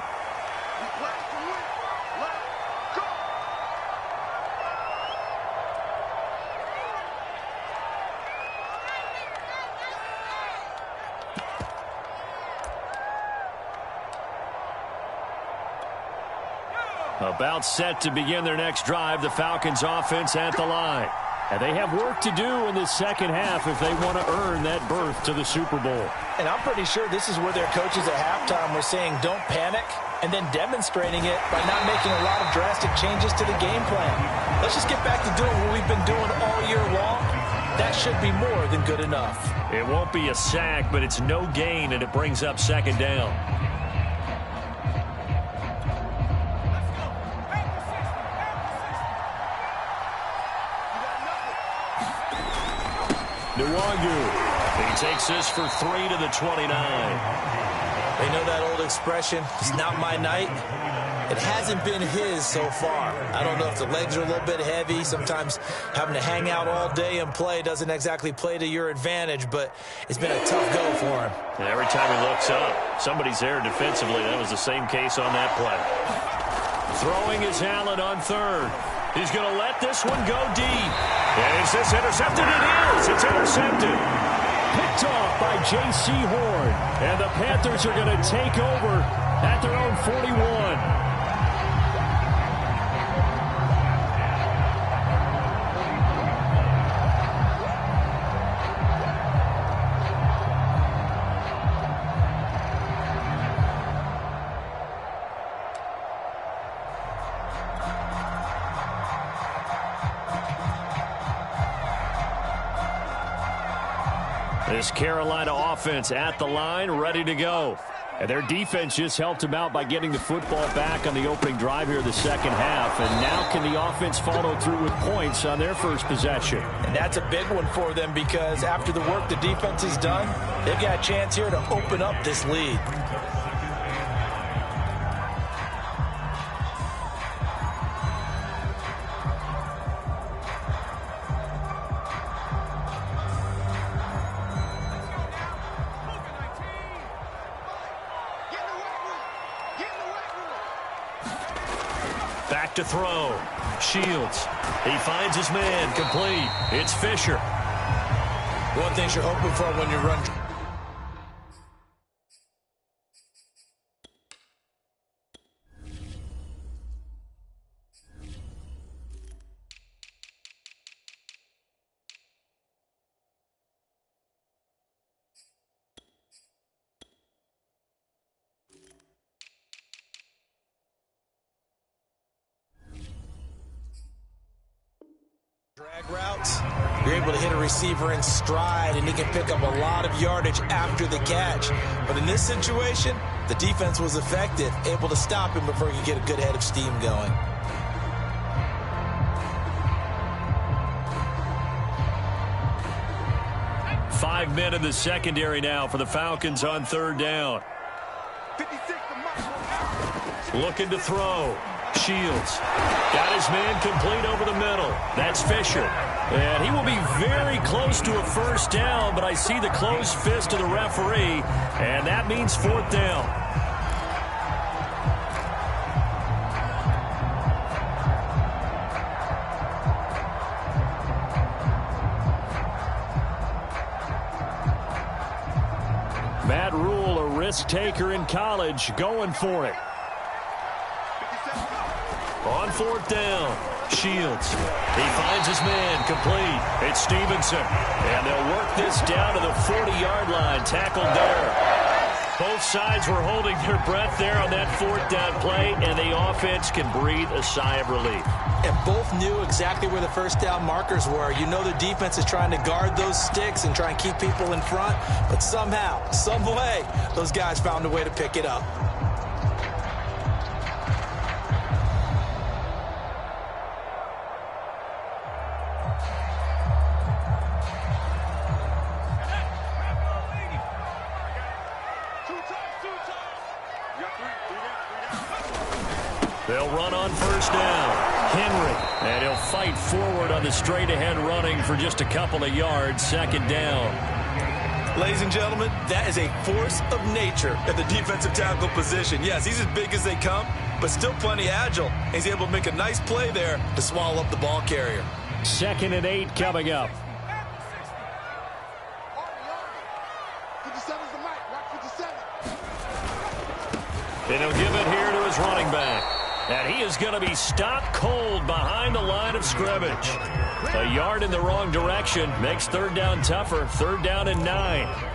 Speaker 3: About set to begin their next drive, the Falcons offense at the line. And they have work to do in the second half if they want to earn that berth to the Super Bowl.
Speaker 2: And I'm pretty sure this is where their coaches at halftime were saying don't panic and then demonstrating it by not making a lot of drastic changes to the game plan. Let's just get back to doing what we've been doing all year long. That should be more than good enough.
Speaker 3: It won't be a sack, but it's no gain, and it brings up second down. He takes this for 3 to the 29.
Speaker 2: They know that old expression, it's not my night. It hasn't been his so far. I don't know if the legs are a little bit heavy. Sometimes having to hang out all day and play doesn't exactly play to your advantage, but it's been a tough go for him.
Speaker 3: And every time he looks up, somebody's there defensively. That was the same case on that play. Throwing is Allen on 3rd. He's going to let this one go deep. And is this intercepted? It is. It's intercepted. Picked off by J.C. Horn. And the Panthers are going to take over at their own 41. This Carolina offense at the line, ready to go. And their defense just helped them out by getting the football back on the opening drive here the second half. And now can the offense follow through with points on their first possession?
Speaker 2: And that's a big one for them because after the work the defense has done, they've got a chance here to open up this lead.
Speaker 3: Back to throw. Shields. He finds his man. Complete. It's Fisher.
Speaker 2: One thing you're hoping for when you run. Drag routes, you're able to hit a receiver in stride, and he can pick up a lot of yardage after the catch. But in this situation, the defense was effective, able to stop him before he could get a good head of steam going.
Speaker 3: Five men in the secondary now for the Falcons on 3rd down.
Speaker 5: 56 to Mike.
Speaker 3: Looking to throw. Shields got his man complete over the middle. That's Fisher. And he will be very close to a first down, but I see the closed fist of the referee, and that means 4th down. Matt Rule, a risk taker in college, going for it. On fourth down, Shields. He finds his man complete. It's Stevenson. And they'll work this down to the 40-yard line. Tackled there. Both sides were holding their breath there on that fourth down play, and the offense can breathe a sigh of relief.
Speaker 2: And both knew exactly where the first down markers were. You know the defense is trying to guard those sticks and try and keep people in front, but somehow, some way, those guys found a way to pick it up.
Speaker 3: They'll run on first down. Henry, and he'll fight forward on the straight-ahead running for just a couple of yards. Second down.
Speaker 2: Ladies and gentlemen, that is a force of nature at the defensive tackle position. Yes, he's as big as they come, but still plenty agile. He's able to make a nice play there to swallow up the ball carrier.
Speaker 3: 2nd and 8 coming up. And he'll give it here to his running back. And he is going to be stopped cold behind the line of scrimmage. A yard in the wrong direction makes third down tougher. 3rd down and 9.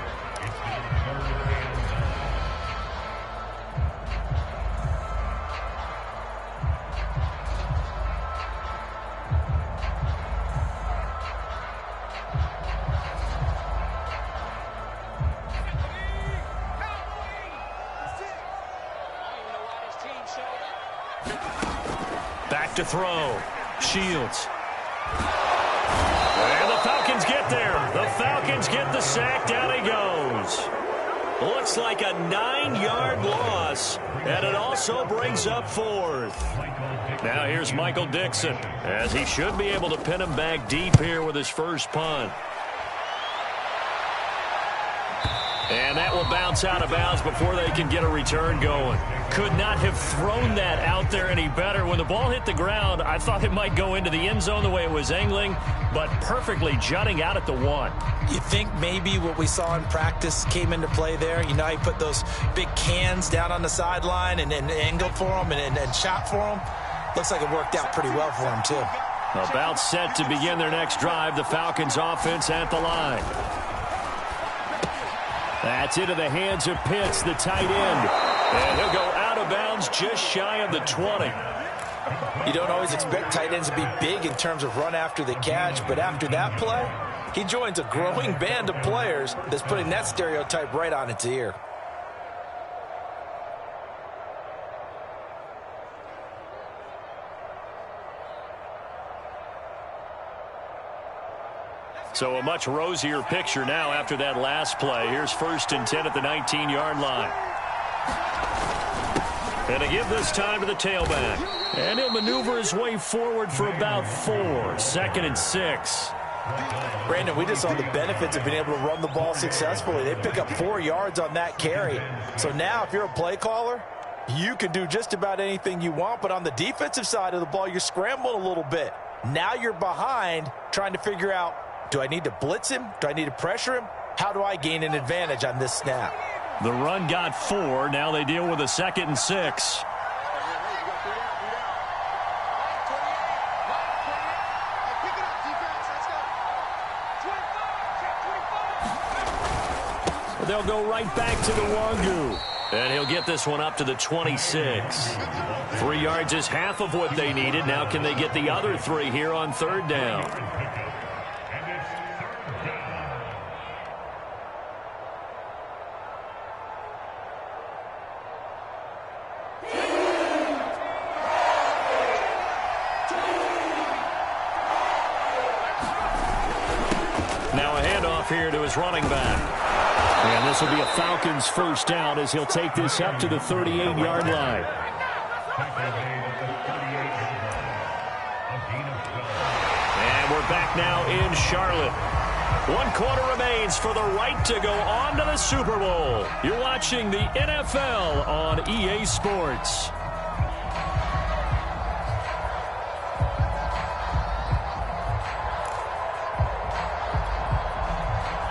Speaker 3: Back to throw. Shields. And the Falcons get there. The Falcons get the sack. Down he goes. Looks like a 9-yard loss. And it also brings up 4th. Now here's Michael Dixon, as he should be able to pin him back deep here with his first punt. And that will bounce out of bounds before they can get a return going. Could not have thrown that out there any better. When the ball hit the ground, I thought it might go into the end zone the way it was angling, but perfectly jutting out at the 1.
Speaker 2: You think maybe what we saw in practice came into play there? You know, he put those big cans down on the sideline and angled for them and shot for them. Looks like it worked out pretty well for him, too.
Speaker 3: About set to begin their next drive, the Falcons offense at the line. That's into the hands of Pitts, the tight end. And he'll go out of bounds just shy of the 20.
Speaker 2: You don't always expect tight ends to be big in terms of run after the catch, but after that play, he joins a growing band of players that's putting that stereotype right on its ear.
Speaker 3: So a much rosier picture now after that last play. Here's 1st and 10 at the 19-yard line. And to give this time to the tailback. And he'll maneuver his way forward for about 4. 2nd and 6.
Speaker 2: Brandon, we just saw the benefits of being able to run the ball successfully. They pick up 4 yards on that carry. So now if you're a play caller, you can do just about anything you want. But on the defensive side of the ball, you're scrambling a little bit. Now you're behind trying to figure out, do I need to blitz him? Do I need to pressure him? How do I gain an advantage on this snap?
Speaker 3: The run got 4. Now they deal with a 2nd and 6. They'll go right back to the Wangu. And he'll get this one up to the 26. 3 yards is half of what they needed. Now can they get the other 3 here on 3rd down? Now a handoff here to his running back. And this will be a Falcons first down as he'll take this up to the 38-yard line. And we're back now in Charlotte. 1 quarter remains for the right to go on to the Super Bowl. You're watching the NFL on EA Sports.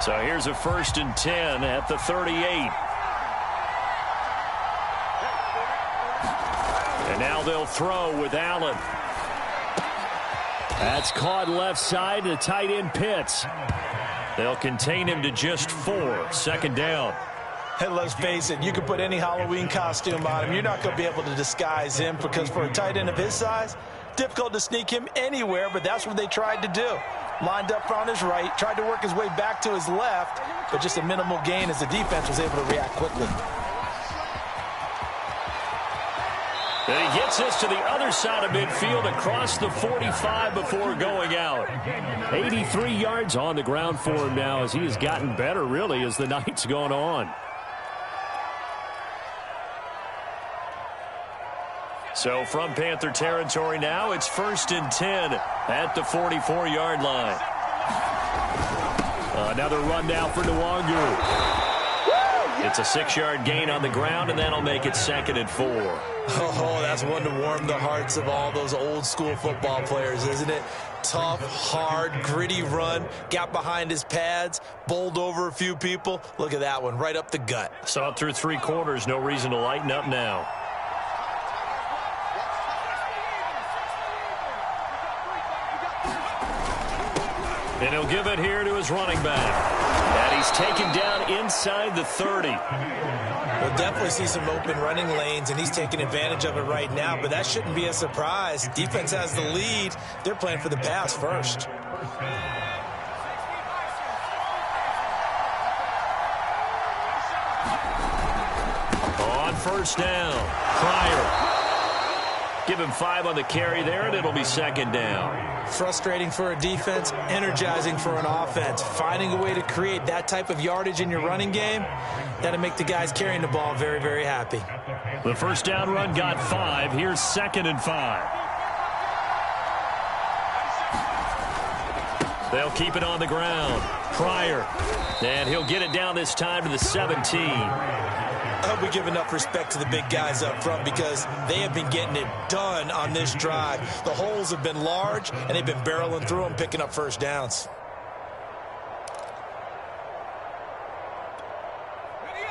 Speaker 3: So here's a 1st and 10 at the 38. And And now they'll throw with Allen. That's caught left side to tight end Pitts. They'll contain him to just 4. Second down.
Speaker 2: Hey, let's face it, you can put any Halloween costume on him. You're not going to be able to disguise him because for a tight end of his size, difficult to sneak him anywhere, but that's what they tried to do. Lined up on his right, tried to work his way back to his left, but just a minimal gain as the defense was able to react quickly.
Speaker 3: And he gets us to the other side of midfield across the 45 before going out. 83 yards on the ground for him now as he has gotten better, really, as the night's gone on. So from Panther territory now, it's 1st and 10 at the 44-yard line. Another run now for Nwangu. It's a 6-yard gain on the ground, and that'll make it 2nd and 4.
Speaker 2: Oh, that's one to warm the hearts of all those old-school football players, isn't it? Tough, hard, gritty run, got behind his pads, bowled over a few people. Look at that one, right up the gut.
Speaker 3: Saw it through 3 quarters, no reason to lighten up now. And he'll give it here to his running back. And he's taken down inside the 30.
Speaker 2: We'll definitely see some open running lanes, and he's taking advantage of it right now, but that shouldn't be a surprise. Defense has the lead. They're playing for the pass first.
Speaker 3: On 1st down, Pryor. Give him 5 on the carry there, and it'll be 2nd down.
Speaker 2: Frustrating for a defense, energizing for an offense. Finding a way to create that type of yardage in your running game, that'll make the guys carrying the ball very, very happy.
Speaker 3: The 1st down run got 5. Here's 2nd and 5. They'll keep it on the ground. Pryor. And he'll get it down this time to the 17.
Speaker 2: I hope we give enough respect to the big guys up front because they have been getting it done on this drive. The holes have been large, and they've been barreling through them, picking up 1st downs.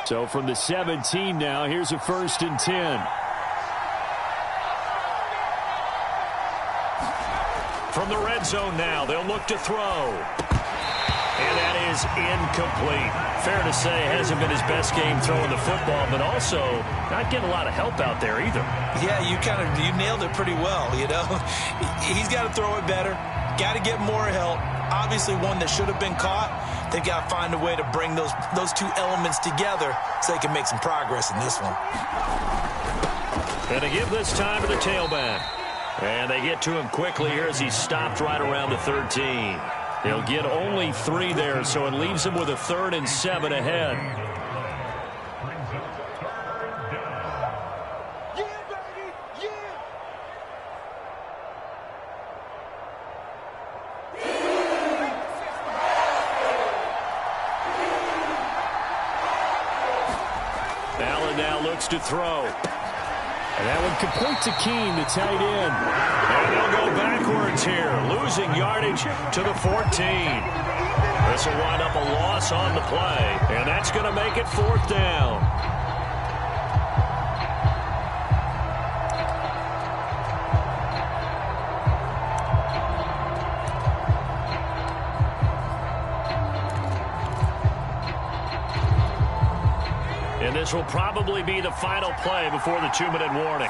Speaker 3: So from the 17 now, here's a 1st and 10. From the red zone now, they'll look to throw. And that is incomplete. Fair to say, hasn't been his best game throwing the football, but also not getting a lot of help out there either.
Speaker 2: Yeah, you nailed it pretty well, you know. He's got to throw it better, got to get more help. Obviously one that should have been caught. They've got to find a way to bring those 2 elements together so they can make some progress in this one.
Speaker 3: And to give this time to the tailback. And they get to him quickly here as he stopped right around the 13. They'll get only 3 there, so it leaves him with a 3rd and 7 ahead.
Speaker 5: Yeah, baby, yeah.
Speaker 3: Allen now looks to throw. And that one complete to Keene, the tight end. And they'll go backwards here, losing yardage to the 14. This will wind up a loss on the play, and that's going to make it 4th down. And this will probably be the final play before the 2-minute warning.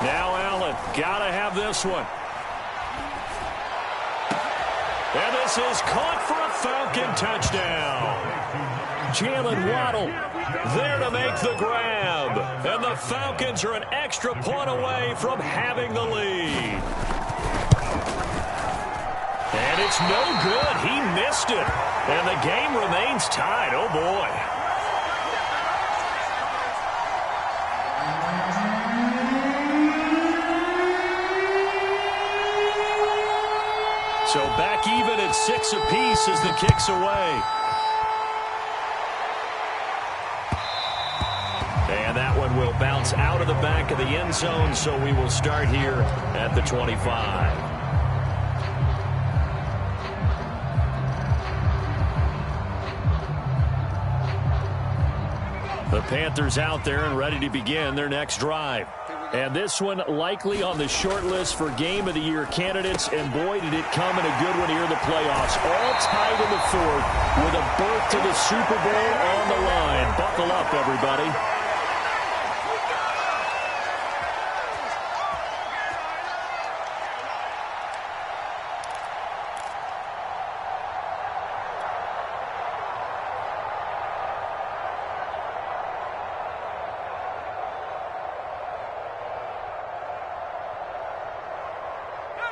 Speaker 3: Now Allen, gotta have this one. And this is caught for a Falcon touchdown. Jalen Waddle there to make the grab. And the Falcons are an extra point away from having the lead. And it's no good. He missed it. And the game remains tied. Oh, boy. So back even at 6 apiece as the kick's away. And that one will bounce out of the back of the end zone, so we will start here at the 25. The Panthers out there and ready to begin their next drive. And this one likely on the short list for Game of the Year candidates. And boy, did it come in a good one here in the playoffs. All tied in the fourth with a berth to the Super Bowl on the line. Buckle up, everybody.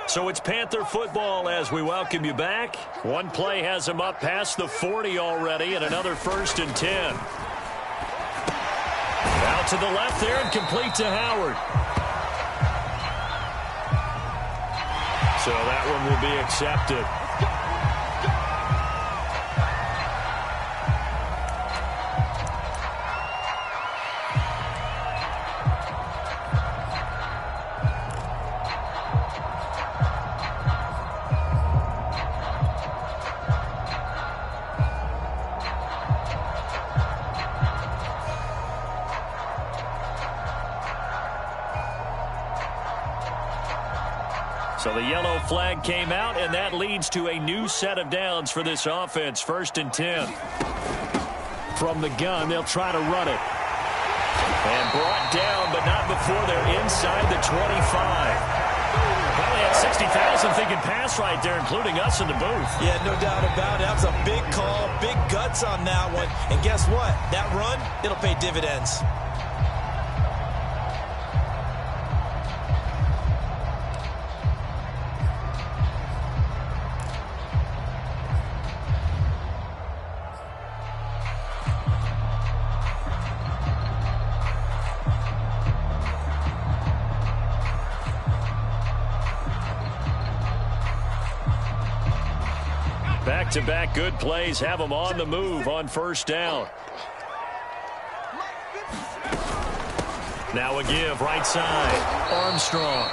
Speaker 3: So it's Panther football as we welcome you back. One play has him up past the 40 already, and another 1st and 10. Out to the left there and complete to Howard. So that one will be accepted. So the yellow flag came out, and that leads to a new set of downs for this offense. 1st and 10. From the gun, they'll try to run it. And brought down, but not before they're inside the 25. Probably had 60,000 thinking pass right there, including us in the booth.
Speaker 2: Yeah, no doubt about it. That was a big call, big guts on that one. And guess what? That run, it'll pay dividends.
Speaker 3: Back-to-back good plays have them on the move on 1st down. Now a give right side. Armstrong.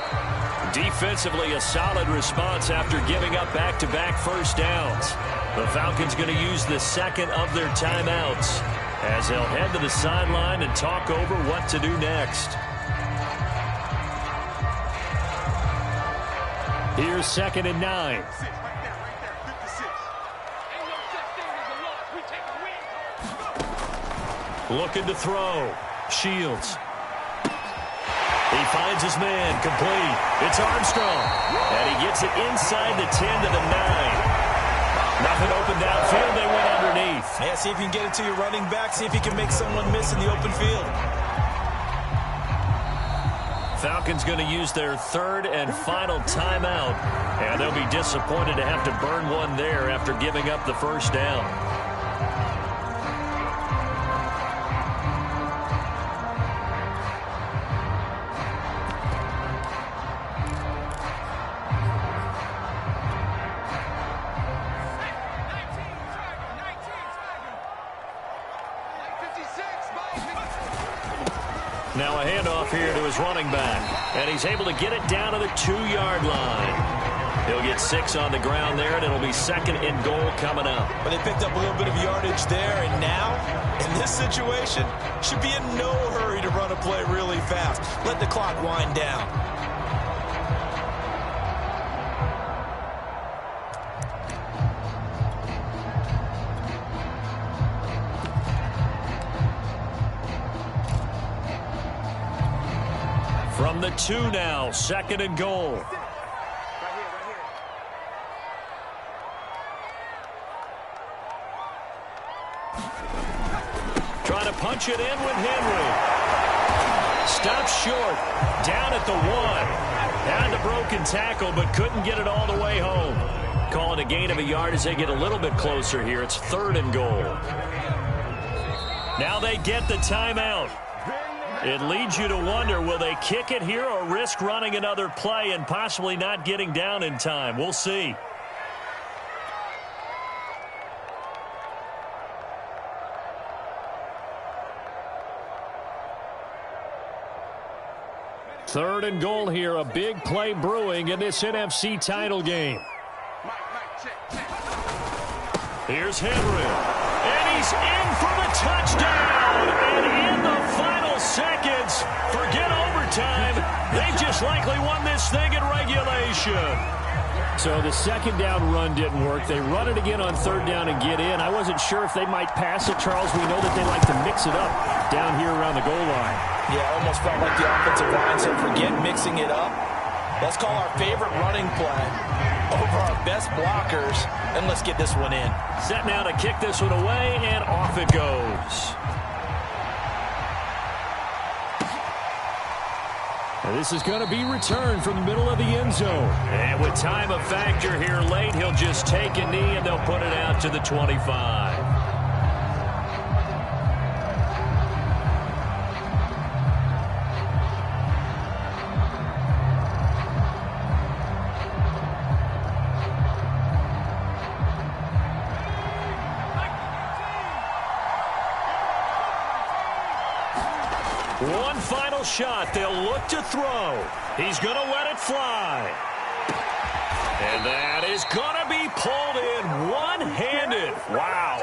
Speaker 3: Defensively, a solid response after giving up back-to-back 1st downs. The Falcons going to use the second of their timeouts as they'll head to the sideline and talk over what to do next. Here's 2nd and 9. Looking to throw. Shields. He finds his man. Complete. It's Armstrong. And he gets it inside the 10 to the 9. Nothing open downfield. They went underneath.
Speaker 2: Yeah, see if you can get it to your running back. See if you can make someone miss in the open field.
Speaker 3: Falcons going to use their 3rd and final timeout. And they'll be disappointed to have to burn one there after giving up the 1st down. Now a handoff here to his running back. And he's able to get it down to the 2-yard line. He'll get 6 on the ground there, and it'll be 2nd and goal coming up.
Speaker 2: But they picked up a little bit of yardage there, and now, in this situation, should be in no hurry to run a play really fast. Let the clock wind down.
Speaker 3: From the 2 now, 2nd and goal. Trying to punch it in with Henry. Stopped short. Down at the 1. Had the broken tackle, but couldn't get it all the way home. Calling a gain of a yard as they get a little bit closer here. It's 3rd and goal. Now they get the timeout. It leads you to wonder, will they kick it here or risk running another play and possibly not getting down in time? We'll see. Third and goal here, a big play brewing in this NFC title game. Here's Henry. And he's in for the touchdown. And in the final seconds, forget overtime. They just likely won this thing in regulation. So the second down run didn't work. They run it again on third down and get in. I wasn't sure if they might pass it, Charles. We know that they like to mix it up down here around the goal line.
Speaker 2: Yeah, it almost felt like the offensive line said, forget mixing it up. Let's call our favorite running play over our best blockers, and let's get this one in.
Speaker 3: Set now to kick this one away, and off it goes. And this is going to be returned from the middle of the end zone. And with time a factor here late, he'll just take a knee, and they'll put it out to the 25. One final shot. They'll look to throw. He's going to let it fly. And that is going to be pulled in one-handed. Wow.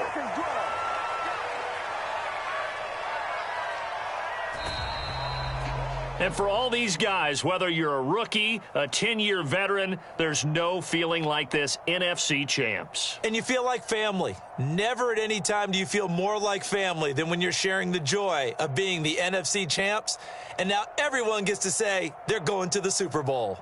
Speaker 3: And for all these guys, whether you're a rookie, a 10-year veteran, there's no feeling like this NFC champs.
Speaker 2: And you feel like family. Never at any time do you feel more like family than when you're sharing the joy of being the NFC champs. And now everyone gets to say they're going to the Super Bowl.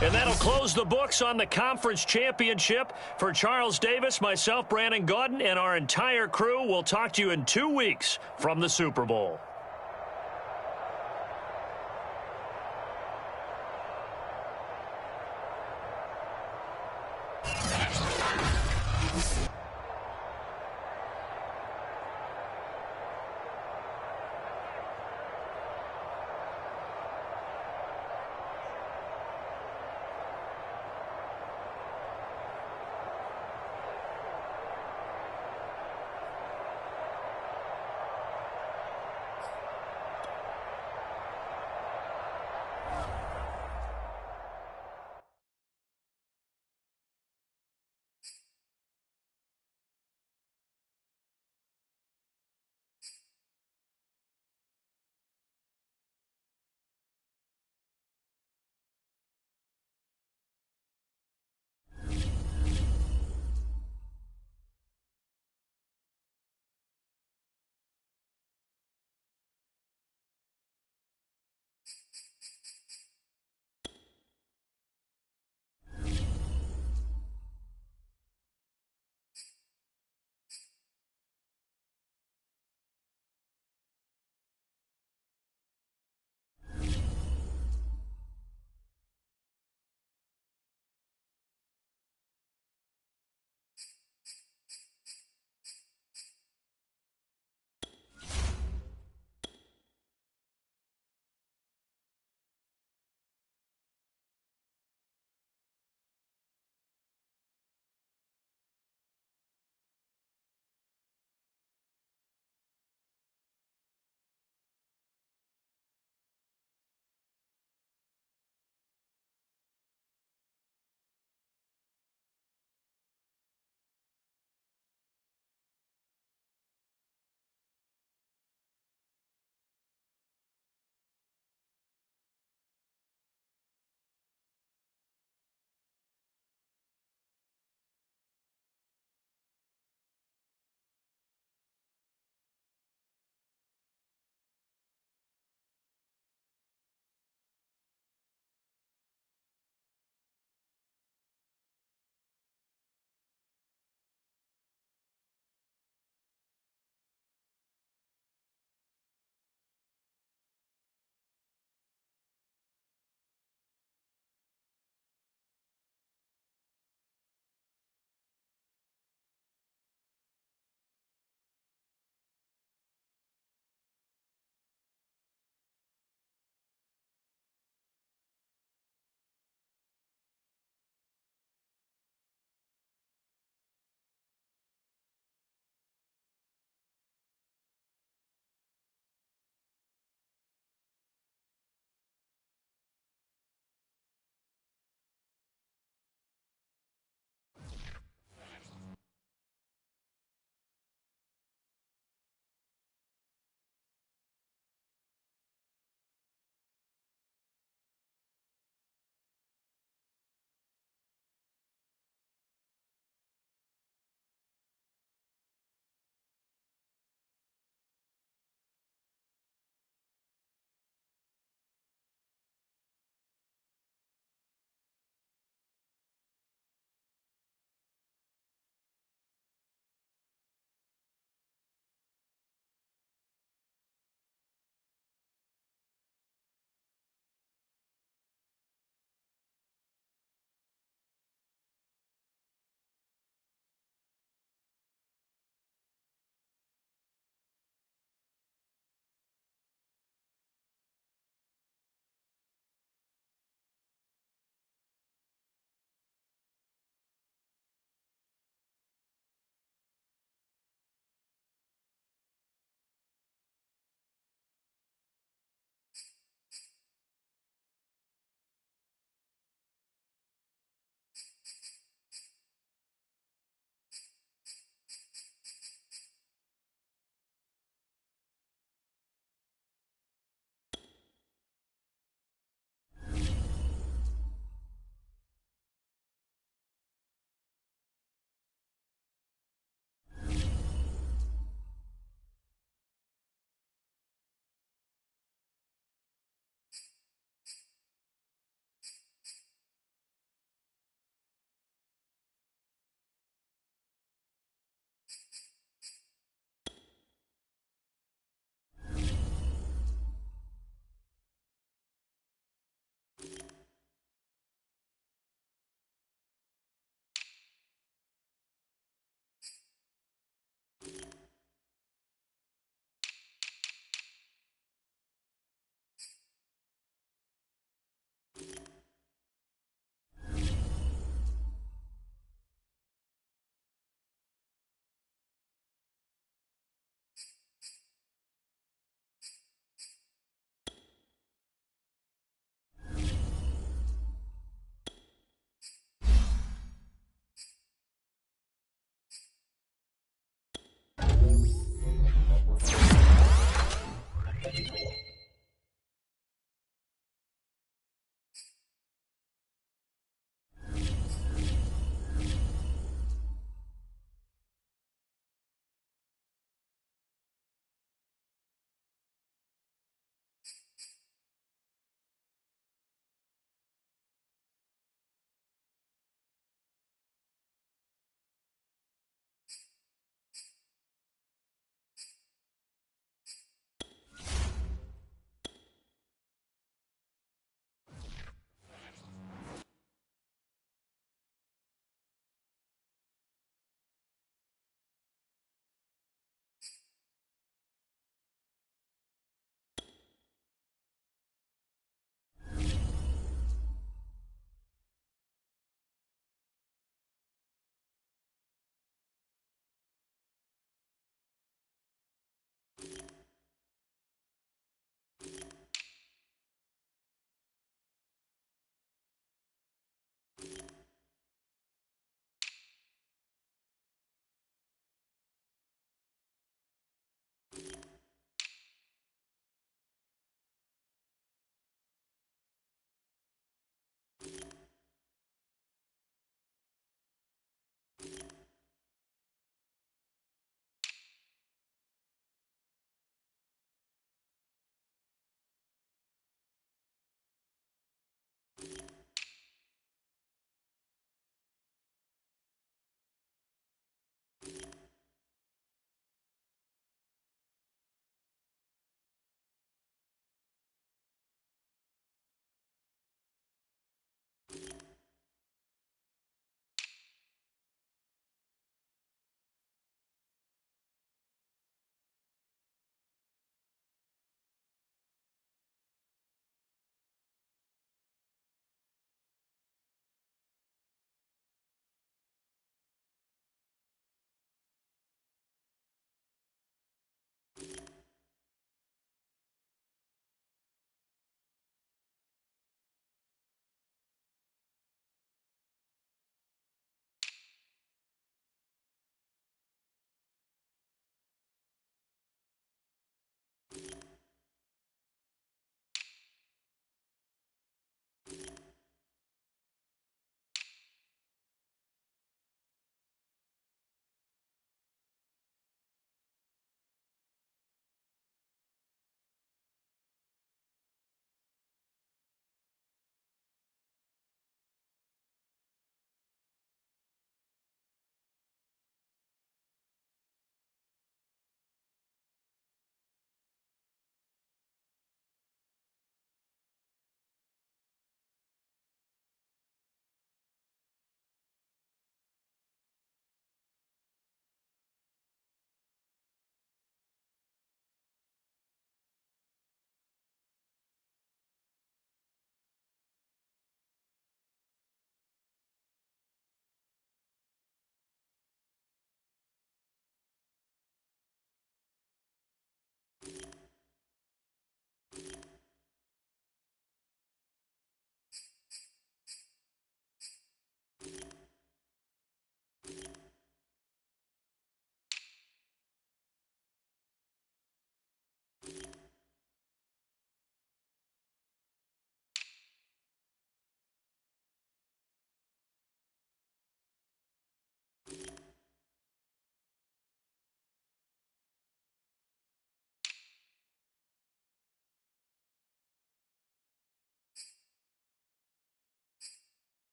Speaker 3: And that'll close the books on the conference championship. For Charles Davis, myself, Brandon Gaudin, and our entire crew, we'll talk to you in 2 weeks from the Super Bowl.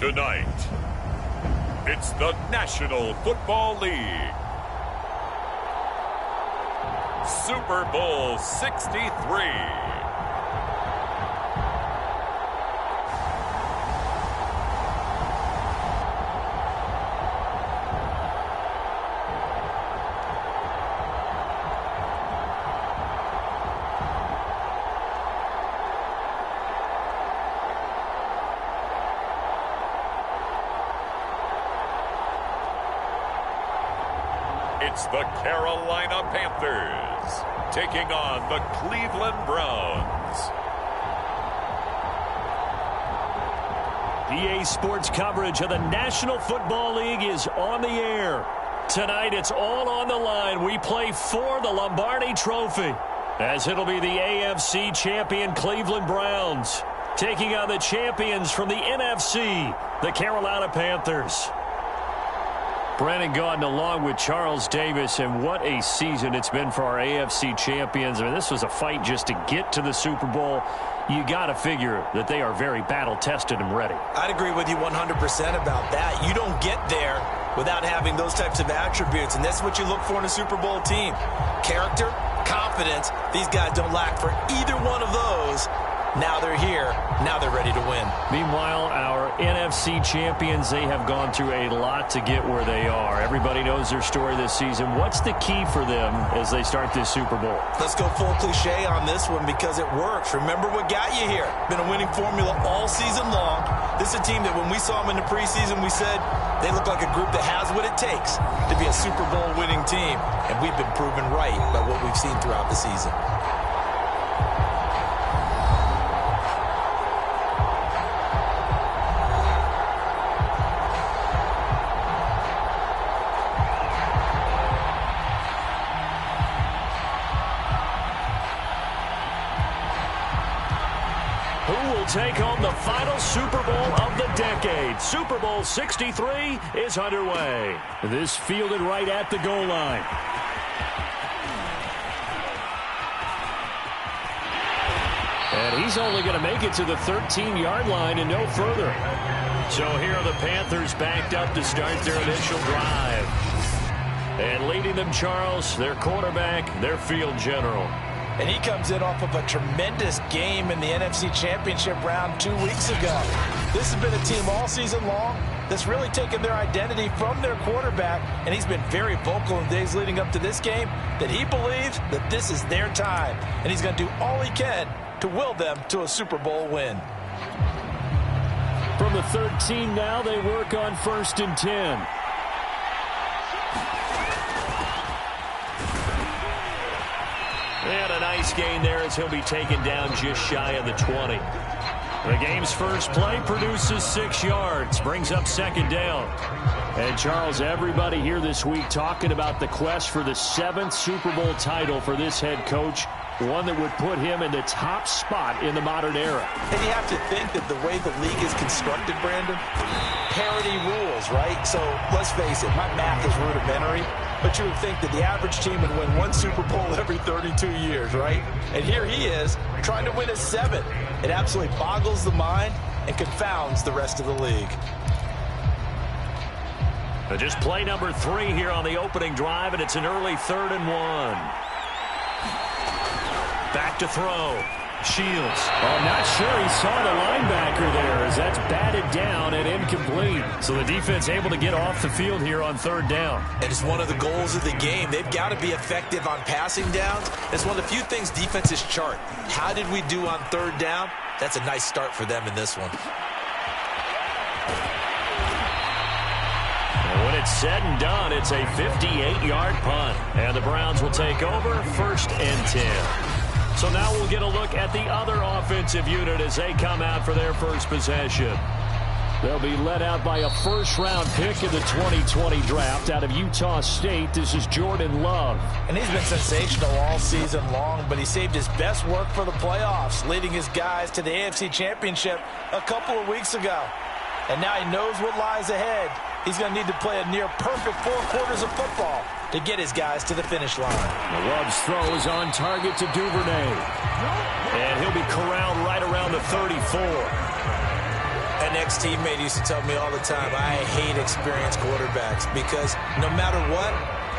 Speaker 6: Tonight, it's the National Football League. Super Bowl 63. It's the Carolina Panthers taking on the Cleveland Browns.
Speaker 3: EA Sports coverage of the National Football League is on the air. Tonight, it's all on the line. We play for the Lombardi Trophy, as it'll be the AFC champion Cleveland Browns taking on the champions from the NFC, the Carolina Panthers. Brandon Gaudin along with Charles Davis, and what a season it's been for our AFC champions. I mean, this was a fight just to get to the Super Bowl. You got to figure that they are very battle-tested and ready.
Speaker 2: I'd agree with you 100% about that. You don't get there without having those types of attributes, and that's what you look for in a Super Bowl team. Character, confidence. These guys don't lack for either one of those. Now they're here. Now they're ready to win.
Speaker 3: Meanwhile, our NFC champions, they have gone through a lot to get where they are. Everybody knows their story this season. What's the key for them as they start this Super Bowl?
Speaker 2: Let's go full cliche on this one because it works. Remember what got you here. Been a winning formula all season long. This is a team that when we saw them in the preseason, we said they look like a group that has what it takes to be a Super Bowl winning team. And we've been proven right by what we've seen throughout the season.
Speaker 3: Take home the final Super Bowl of the decade. Super Bowl 63 is underway. This fielded right at the goal line. And he's only going to make it to the 13-yard line and no further. So here are the Panthers backed up to start their initial drive. And leading them, Charles, their quarterback, their field general.
Speaker 2: And he comes in off of a tremendous game in the NFC Championship round 2 weeks ago. This has been a team all season long that's really taken their identity from their quarterback, and he's been very vocal in days leading up to this game that he believes that this is their time, and he's going to do all he can to will them to a Super Bowl win.
Speaker 3: From the 13 now, they work on 1st and 10. And a nice gain there as he'll be taken down just shy of the 20. The game's first play produces 6 yards, brings up 2nd down. And Charles, everybody here this week talking about the quest for the 7th Super Bowl title for this head coach, one that would put him in the top spot in the modern era.
Speaker 2: And you have to think that the way the league is constructed, Brandon, parity rules, right? So let's face it, my math is rudimentary. But you would think that the average team would win 1 Super Bowl every 32 years, right? And here he is trying to win a 7th. It absolutely boggles the mind and confounds the rest of the league.
Speaker 3: Just play number 3 here on the opening drive, and it's an early 3rd and 1. Back to throw. Shields. Oh, not sure he saw the linebacker there as that's batted down and incomplete. So the defense able to get off the field here on 3rd down.
Speaker 2: And it's one of the goals of the game. They've got to be effective on passing downs. It's one of the few things defenses chart. How did we do on 3rd down? That's a nice start for them in this one.
Speaker 3: And when it's said and done, it's a 58-yard punt. And the Browns will take over 1st and 10. So now we'll get a look at the other offensive unit as they come out for their first possession. They'll be led out by a first-round pick in the 2020 draft out of Utah State. This is Jordan Love.
Speaker 2: And he's been sensational all season long, but he saved his best work for the playoffs, leading his guys to the AFC Championship a couple of weeks ago. And now he knows what lies ahead. He's going to need to play a near-perfect 4 quarters of football to get his guys to the finish line.
Speaker 3: Love's throw is on target to Duvernay. And he'll be corralled right around the 34.
Speaker 2: And an ex-teammate used to tell me all the time, I hate experienced quarterbacks because no matter what,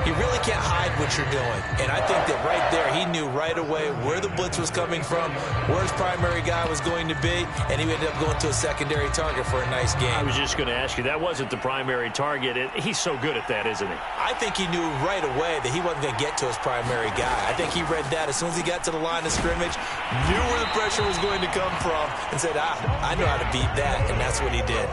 Speaker 2: you really can't hide what you're doing. And I think that right there, he knew right away where the blitz was coming from, where his primary guy was going to be, and he ended up going to a secondary target for a nice game.
Speaker 3: I was just going to ask you, that wasn't the primary target. He's so good at that, isn't he?
Speaker 2: I think he knew right away that he wasn't going to get to his primary guy. I think he read that as soon as he got to the line of scrimmage, knew where the pressure was going to come from, and said, I know how to beat that, and that's what he did.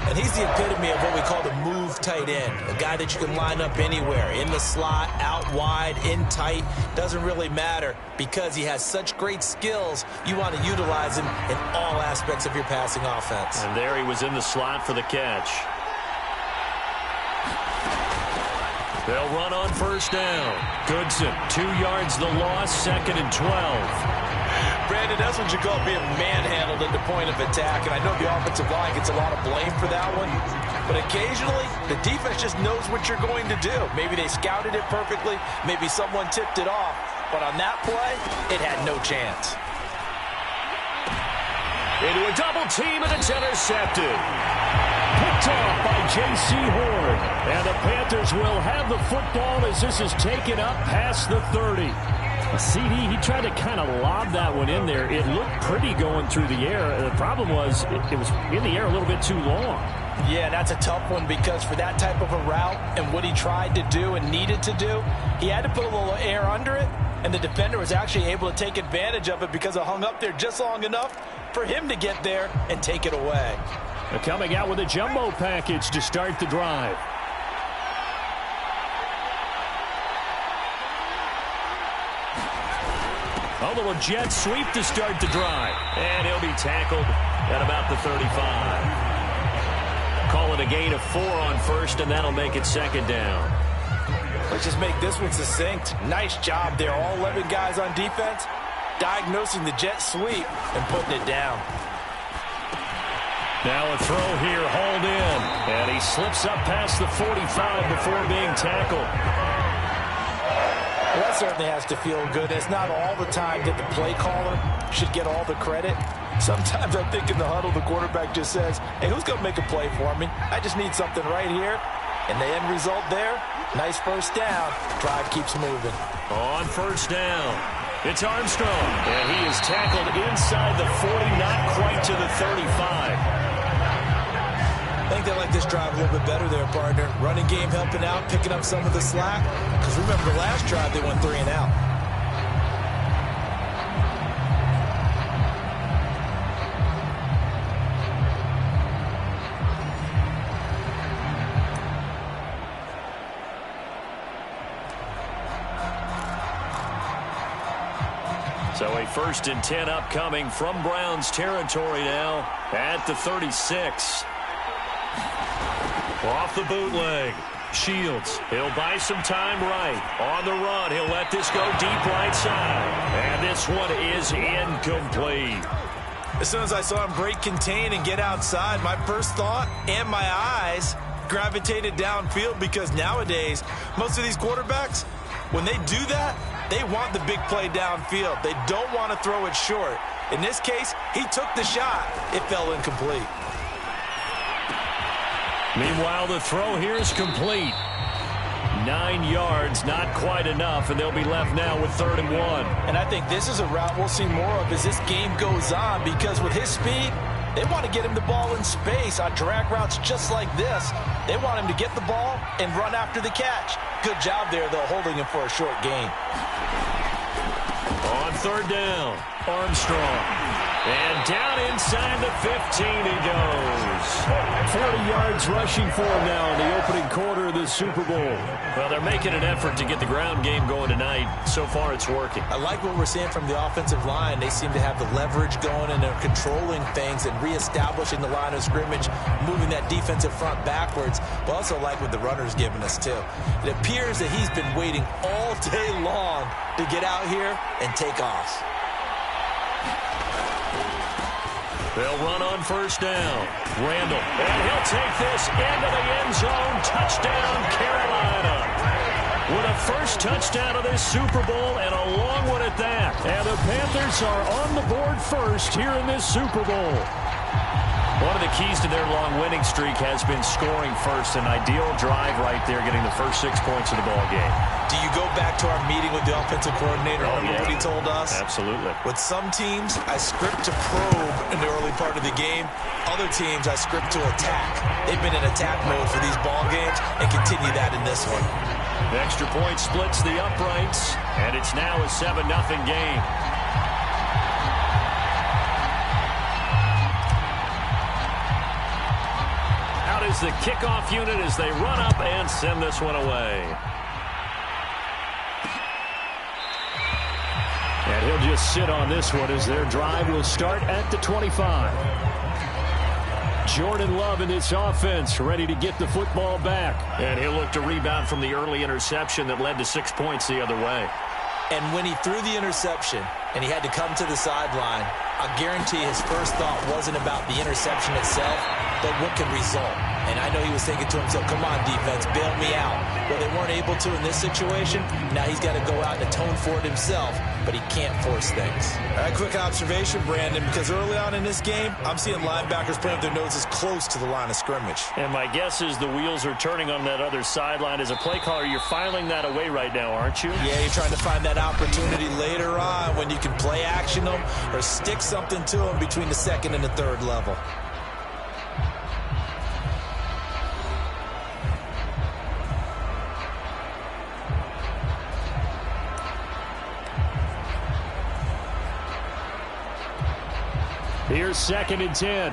Speaker 2: And he's the epitome of what we call the move tight end, a guy that you can line up anywhere, in the slot, out wide, in tight, doesn't really matter because he has such great skills. You want to utilize him in all aspects of your passing offense.
Speaker 3: And there he was in the slot for the catch. They'll run on first down. Goodson, 2 yards the loss, 2nd and 12.
Speaker 2: Brandon, that's what you call being manhandled at the point of attack, and I know the offensive line gets a lot of blame for that one, but occasionally the defense just knows what you're going to do. Maybe they scouted it perfectly, maybe someone tipped it off, but on that play, it had no chance.
Speaker 3: Into a double team, and it's intercepted. Picked off by J.C. Horn, and the Panthers will have the football as this is taken up past the 30. CD, he tried to kind of lob that one in there. It looked pretty going through the air. The problem was it was in the air a little bit too long.
Speaker 2: Yeah, that's a tough one because for that type of a route and what he tried to do and needed to do, he had to put a little air under it, and the defender was actually able to take advantage of it because it hung up there just long enough for him to get there and take it away.
Speaker 3: They're coming out with a jumbo package to start the drive. A little jet sweep to start the drive. And he'll be tackled at about the 35. Call it a gain of 4 on first, and that'll make it 2nd down.
Speaker 2: Let's just make this one succinct. Nice job there. All 11 guys on defense diagnosing the jet sweep and putting it down.
Speaker 3: Now a throw here, hauled in. And he slips up past the 45 before being tackled.
Speaker 2: Well, that certainly has to feel good. It's not all the time that the play caller should get all the credit. Sometimes I think in the huddle, the quarterback just says, hey, who's going to make a play for me? I just need something right here. And the end result there, nice first down. Drive keeps moving.
Speaker 3: On first down, it's Armstrong. And he is tackled inside the 40, not quite to the 35.
Speaker 2: I think they like this drive a little bit better there, partner. Running game helping out, picking up some of the slack. Because remember, the last drive, they went 3 and out.
Speaker 3: So a 1st and 10 upcoming from Browns territory now at the 36. Off the bootleg. Shields. He'll buy some time right. On the run. He'll let this go deep right side. And this one is incomplete.
Speaker 2: As soon as I saw him break contain and get outside, my first thought and my eyes gravitated downfield because nowadays, most of these quarterbacks, when they do that, they want the big play downfield. They don't want to throw it short. In this case, he took the shot. It fell incomplete.
Speaker 3: Meanwhile, the throw here is complete. 9 yards, not quite enough, and they'll be left now with 3rd and 1.
Speaker 2: And I think this is a route we'll see more of as this game goes on because with his speed, they want to get him the ball in space on drag routes just like this. They want him to get the ball and run after the catch. Good job there, though, holding him for a short gain.
Speaker 3: On 3rd down, Armstrong. And down inside the 15 he goes. 40 yards rushing for him now in the opening quarter of the Super Bowl. Well, they're making an effort to get the ground game going tonight. So far, it's working.
Speaker 2: I like what we're seeing from the offensive line. They seem to have the leverage going, and they're controlling things and reestablishing the line of scrimmage, moving that defensive front backwards. But also like what the runner's giving us, too. It appears that he's been waiting all day long to get out here and take off.
Speaker 3: They'll run on first down. Randall. And he'll take this into the end zone. Touchdown, Carolina. With a first touchdown of this Super Bowl and a long one at that. And the Panthers are on the board first here in this Super Bowl. One of the keys to their long winning streak has been scoring first. An ideal drive right there, getting the first 6 points of the ball game.
Speaker 2: Do you go back to our meeting with the offensive coordinator? Remember what he told us?
Speaker 3: Absolutely.
Speaker 2: With some teams, I script to probe in the early part of the game. Other teams, I script to attack. They've been in attack mode for these ball games and continue that in this one.
Speaker 3: The extra point splits the uprights, and it's now a 7-0 game. Out is the kickoff unit as they run up and send this one away. And he'll just sit on this one as their drive will start at the 25. Jordan Love in this offense, ready to get the football back. And he'll look to rebound from the early interception that led to 6 points the other way.
Speaker 2: And when he threw the interception and he had to come to the sideline, I guarantee his first thought wasn't about the interception itself, but what could result. And I know he was thinking to himself, come on, defense, bail me out. Well, they weren't able to in this situation. Now he's got to go out and atone for it himself, but he can't force things. All right, quick observation, Brandon, because early on in this game, I'm seeing linebackers putting up their noses close to the line of scrimmage.
Speaker 3: And my guess is the wheels are turning on that other sideline. As a play caller, you're filing that away right now, aren't you?
Speaker 2: Yeah, you're trying to find that opportunity later on when you can play action them or stick something to them between the second and the third level.
Speaker 3: Here's 2nd and 10.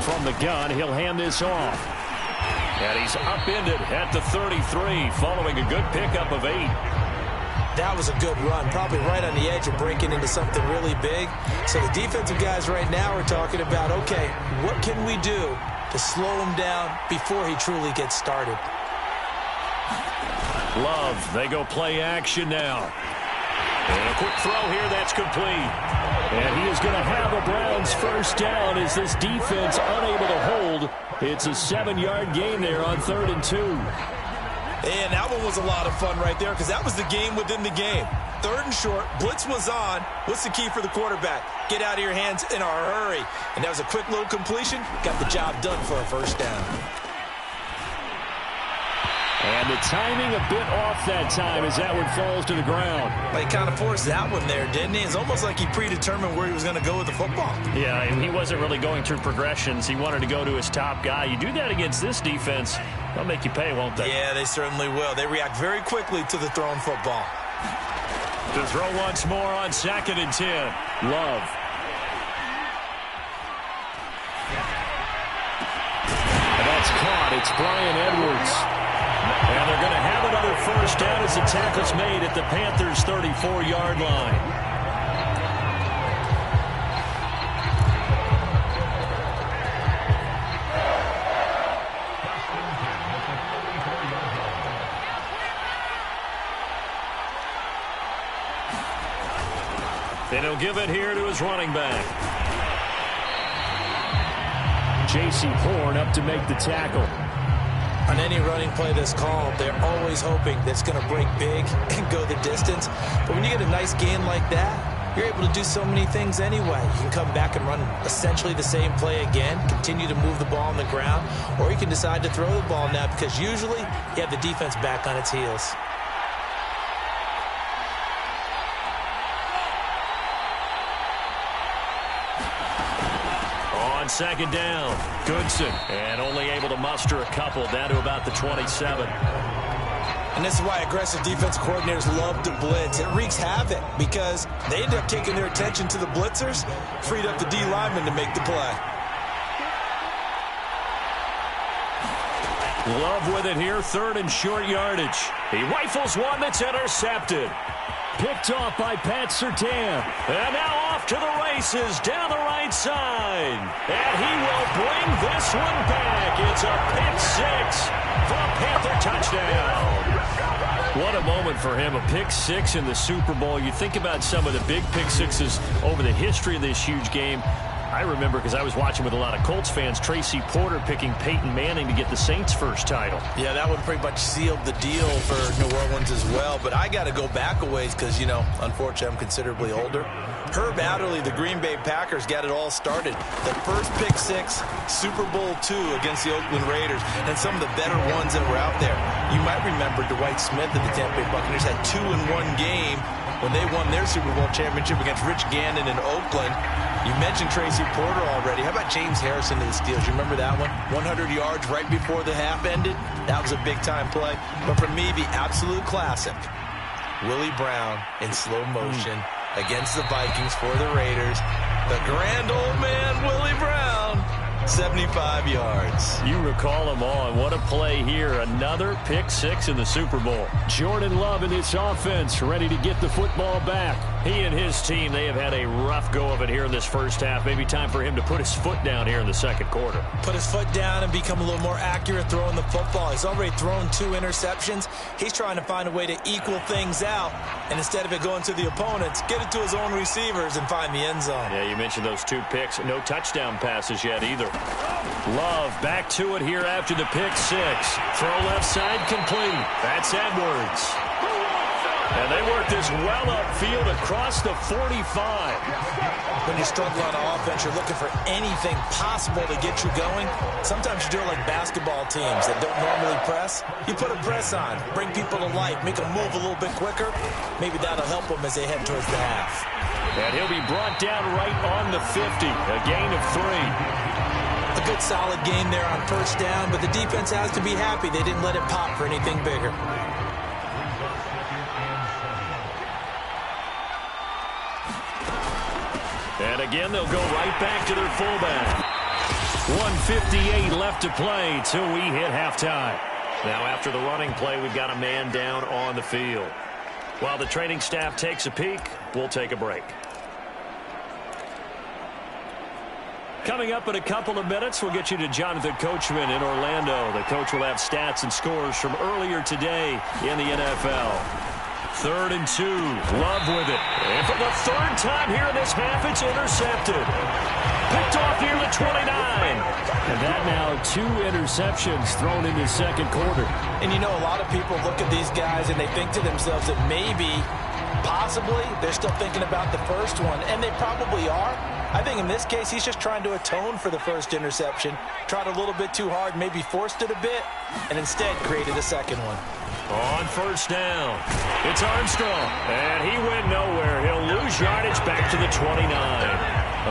Speaker 3: From the gun, he'll hand this off. And he's upended at the 33, following a good pickup of 8.
Speaker 2: That was a good run, probably right on the edge of breaking into something really big. So the defensive guys right now are talking about, okay, what can we do to slow him down before he truly gets started?
Speaker 3: Love, they go play action now. And a quick throw here, that's complete. And he is going to have a Browns first down as this defense unable to hold. It's a 7-yard gain there on 3rd and 2.
Speaker 2: And that one was a lot of fun right there because that was the game within the game. 3rd and short, blitz was on. What's the key for the quarterback? Get out of your hands in a hurry. And that was a quick little completion. Got the job done for a first down.
Speaker 3: And the timing a bit off that time as that one falls to the ground.
Speaker 2: Well, he kind of forced that one there, didn't he? It's almost like he predetermined where he was going to go with the football.
Speaker 3: Yeah, and he wasn't really going through progressions. He wanted to go to his top guy. You do that against this defense, they'll make you pay, won't they?
Speaker 2: Yeah, they certainly will. They react very quickly to the thrown football.
Speaker 3: To throw once more on 2nd and 10. Love. And that's caught. It's Brian Edwards. And they're going to have another first down as the tackle's made at the Panthers' 34-yard line. And he'll give it here to his running back. J.C. Horn up to make the tackle.
Speaker 2: On any running play that's called, they're always hoping that it's going to break big and go the distance. But when you get a nice gain like that, you're able to do so many things anyway. You can come back and run essentially the same play again, continue to move the ball on the ground, or you can decide to throw the ball now because usually you have the defense back on its heels.
Speaker 3: On 2nd down, Goodson, and only able to muster a couple down to about the 27.
Speaker 2: And this is why aggressive defense coordinators love to blitz. It wreaks havoc because they end up taking their attention to the blitzers, freed up the D lineman to make the play.
Speaker 3: Love with it here, 3rd and short yardage. He rifles one that's intercepted. Picked off by Pat Surtain. And now off to the races down the right side. And he will bring this one back. It's a pick 6 for a Panther touchdown. What a moment for him, a pick 6 in the Super Bowl. You think about some of the big pick 6s over the history of this huge game. I remember, because I was watching with a lot of Colts fans, Tracy Porter picking Peyton Manning to get the Saints' first title.
Speaker 2: Yeah, that one pretty much sealed the deal for New Orleans as well. But I got to go back a ways because, unfortunately, I'm considerably older. Herb Adderley, the Green Bay Packers, got it all started. The first pick six, Super Bowl II against the Oakland Raiders, and some of the better ones that were out there. You might remember Dwight Smith of the Tampa Bay Buccaneers had 2 in one game when they won their Super Bowl championship against Rich Gannon in Oakland. You mentioned Tracy Porter already. How about James Harrison to the Steelers? You remember that one? 100 yards right before the half ended. That was a big-time play. But for me, the absolute classic, Willie Brown in slow motion against the Vikings for the Raiders. The grand old man, Willie Brown, 75 yards.
Speaker 3: You recall them all, and what a play here. Another pick six in the Super Bowl. Jordan Love and his offense ready to get the football back. He and his team, they have had a rough go of it here in this first half. Maybe time for him to put his foot down here in the second quarter.
Speaker 2: Put his foot down and become a little more accurate throwing the football. He's already thrown 2 interceptions. He's trying to find a way to equal things out. And instead of it going to the opponents, get it to his own receivers and find the end zone.
Speaker 3: Yeah, you mentioned those 2 picks. No touchdown passes yet either. Love back to it here after the pick six. Throw left side complete. That's Edwards. And they work this well upfield across the 45.
Speaker 2: When you struggle on offense, you're looking for anything possible to get you going. Sometimes you do it like basketball teams that don't normally press. You put a press on, bring people to life, make them move a little bit quicker. Maybe that'll help them as they head towards the half.
Speaker 3: And he'll be brought down right on the 50. A gain of 3.
Speaker 2: A good solid game there on first down, but the defense has to be happy they didn't let it pop for anything bigger.
Speaker 3: And again, they'll go right back to their fullback. 1:58 left to play till we hit halftime. Now after the running play, we've got a man down on the field. While the training staff takes a peek, we'll take a break. Coming up in a couple of minutes, we'll get you to Jonathan Coachman in Orlando. The coach will have stats and scores from earlier today in the NFL. 3rd and 2. Love with it. And for the 3rd time here in this half, it's intercepted. Picked off near the 29. And that now 2 interceptions thrown in the second quarter.
Speaker 2: And a lot of people look at these guys and they think to themselves that maybe, possibly, they're still thinking about the first one. And they probably are. I think in this case, he's just trying to atone for the first interception. Tried a little bit too hard, maybe forced it a bit, and instead created a second one.
Speaker 3: On first down, it's Armstrong, and he went nowhere. He'll lose yardage back to the 29.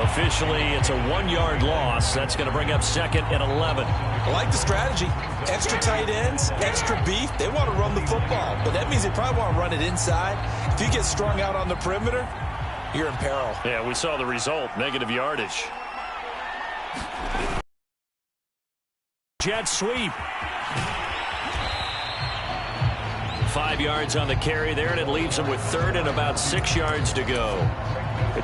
Speaker 3: Officially, it's a 1-yard loss. That's going to bring up 2nd and 11.
Speaker 2: I like the strategy. Extra tight ends, extra beef. They want to run the football, but that means they probably want to run it inside. If you get strung out on the perimeter, you're in peril.
Speaker 3: Yeah, we saw the result, negative yardage. Jet sweep. 5 yards on the carry there, and it leaves them with 3rd and about 6 yards to go.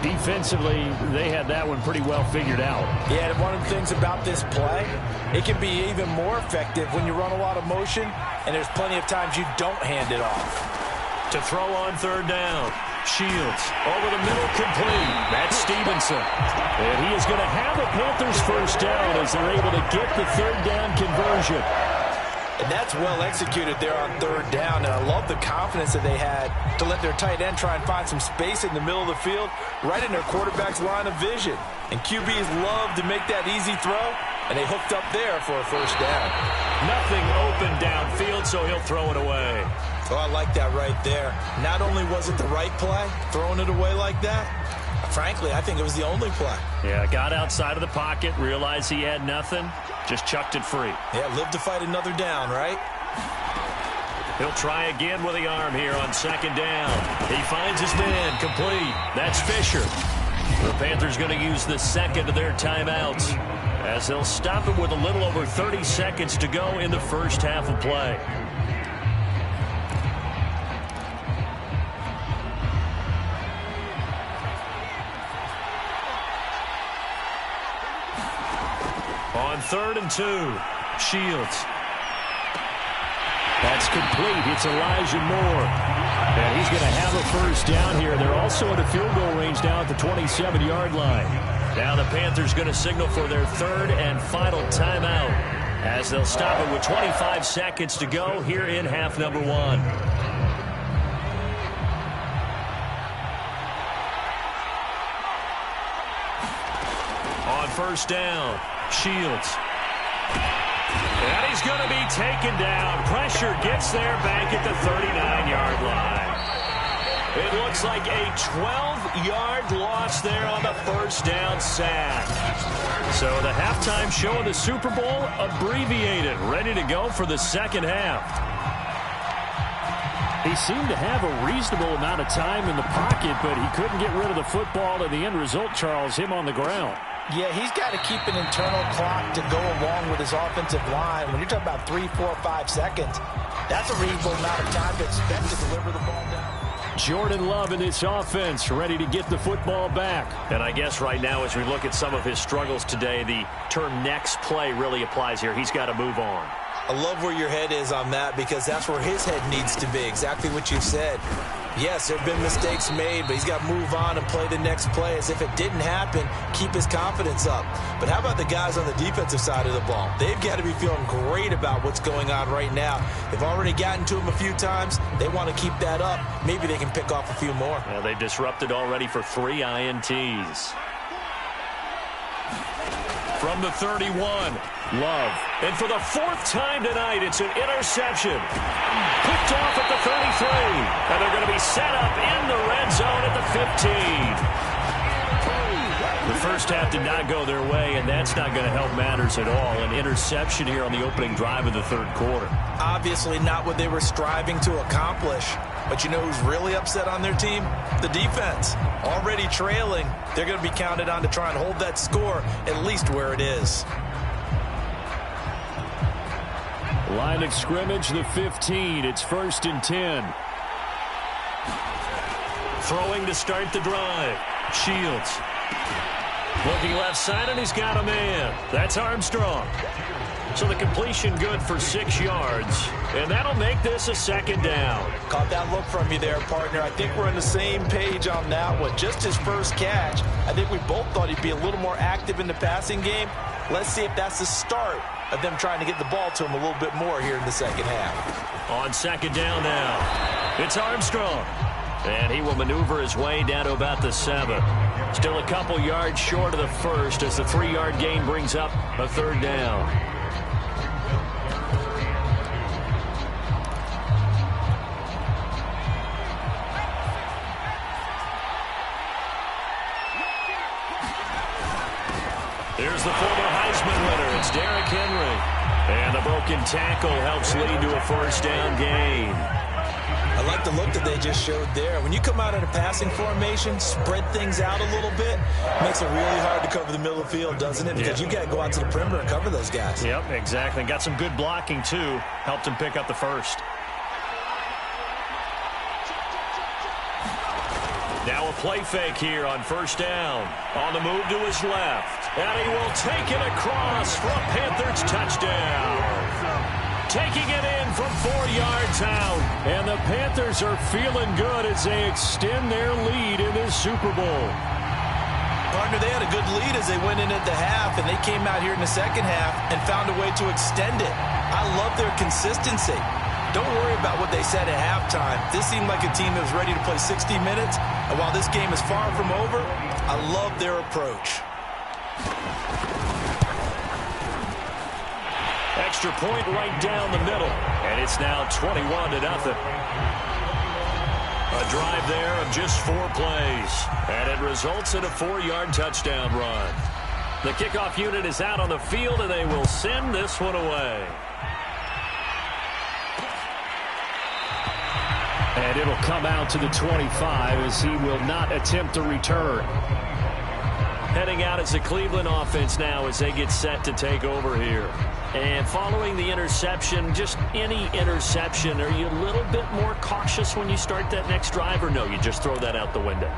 Speaker 3: Defensively, they had that one pretty well figured out.
Speaker 2: Yeah, and one of the things about this play, it can be even more effective when you run a lot of motion, and there's plenty of times you don't hand it off.
Speaker 3: To throw on 3rd down. Shields over the middle, complete. That's Stevenson. And he is going to have the Panthers first down as they're able to get the 3rd down conversion.
Speaker 2: And that's well executed there on 3rd down. And I love the confidence that they had to let their tight end try and find some space in the middle of the field, right in their quarterback's line of vision. And QBs love to make that easy throw, and they hooked up there for a first down.
Speaker 3: Nothing open downfield, so he'll throw it away.
Speaker 2: Oh, I like that right there. Not only was it the right play, throwing it away like that, frankly, I think it was the only play.
Speaker 3: Yeah, got outside of the pocket, realized he had nothing, just chucked it free.
Speaker 2: Yeah, live to fight another down, right?
Speaker 3: He'll try again with the arm here on 2nd down. He finds his man, complete. That's Fisher. The Panthers going to use the 2nd of their timeouts as they'll stop it with a little over 30 seconds to go in the first half of play. On 3rd and 2, Shields. That's complete. It's Elijah Moore. And he's going to have a first down here. They're also at a field goal range now at the 27-yard line. Now the Panthers going to signal for their third and final timeout as they'll stop it with 25 seconds to go here in half number 1. On first down, Shields. And he's going to be taken down. Pressure gets there back at the 39-yard line. It looks like a 12-yard loss there on the first down sack. So the halftime show of the Super Bowl abbreviated, ready to go for the second half. He seemed to have a reasonable amount of time in the pocket, but he couldn't get rid of the football, and the end result, Charles, him on the ground.
Speaker 2: Yeah, he's got to keep an internal clock to go along with his offensive line. When you're talking about 3, 4, 5 seconds, that's a reasonable amount of time to expect to deliver the ball down.
Speaker 3: Jordan Love in this offense, ready to get the football back.
Speaker 1: And I guess right now, as we look at some of his struggles today, the term next play really applies here. He's got to move on.
Speaker 2: I love where your head is on that, because that's where his head needs to be, exactly what you said. Yes, there have been mistakes made, but he's got to move on and play the next play as if it didn't happen, keep his confidence up. But how about the guys on the defensive side of the ball? They've got to be feeling great about what's going on right now. They've already gotten to him a few times. They want to keep that up. Maybe they can pick off a few more.
Speaker 1: Well, they've disrupted already for 3 INTs. From the 31, Love. And for the 4th time tonight, it's an interception. Picked off at the 33. And they're going to be set up in the red zone at the 15. The first half did not go their way, and that's not going to help matters at all. An interception here on the opening drive of the third quarter.
Speaker 2: Obviously not what they were striving to accomplish. But you know who's really upset on their team? The defense. Already trailing. They're going to be counted on to try and hold that score at least where it is.
Speaker 3: Line of scrimmage, the 15. It's 1st and 10.
Speaker 1: Throwing to start the drive. Shields. Looking left side, and he's got a man. That's Armstrong. So the completion good for 6 yards. And that'll make this a 2nd down.
Speaker 2: Caught that look from you there, partner. I think we're on the same page on that one. Just his first catch. I think we both thought he'd be a little more active in the passing game. Let's see if that's the start of them trying to get the ball to him a little bit more here in the second half.
Speaker 1: On 2nd down now, it's Armstrong. And he will maneuver his way down to about the 7. Still a couple yards short of the first as the 3-yard gain brings up a 3rd down. Here's the former Heisman winner. It's Derrick Henry. And the broken tackle helps lead to a 1st down gain.
Speaker 2: I like the look that they just showed there. When you come out in a passing formation, spread things out a little bit, makes it really hard to cover the middle of the field, doesn't it? Because you got to go out to the perimeter and cover those guys.
Speaker 1: Yep, exactly. Got some good blocking, too. Helped him pick up the 1st. Now a play fake here on 1st down. On the move to his left. And he will take it across for a Panthers touchdown. Taking it in from 4 yards out. And the Panthers are feeling good as they extend their lead in this Super Bowl.
Speaker 2: Partner, they had a good lead as they went in at the half, and they came out here in the second half and found a way to extend it. I love their consistency. Don't worry about what they said at halftime. This seemed like a team that was ready to play 60 minutes, and while this game is far from over, I love their approach.
Speaker 1: Extra point right down the middle, and it's now 21-0. A drive there of just 4 plays, and it results in a 4-yard touchdown run. The kickoff unit is out on the field, and they will send this one away.
Speaker 3: And it'll come out to the 25 as he will not attempt to return.
Speaker 1: Heading out as the Cleveland offense now as they get set to take over here. And following the interception, just any interception, are you a little bit more cautious when you start that next drive, or no, you just throw that out the window?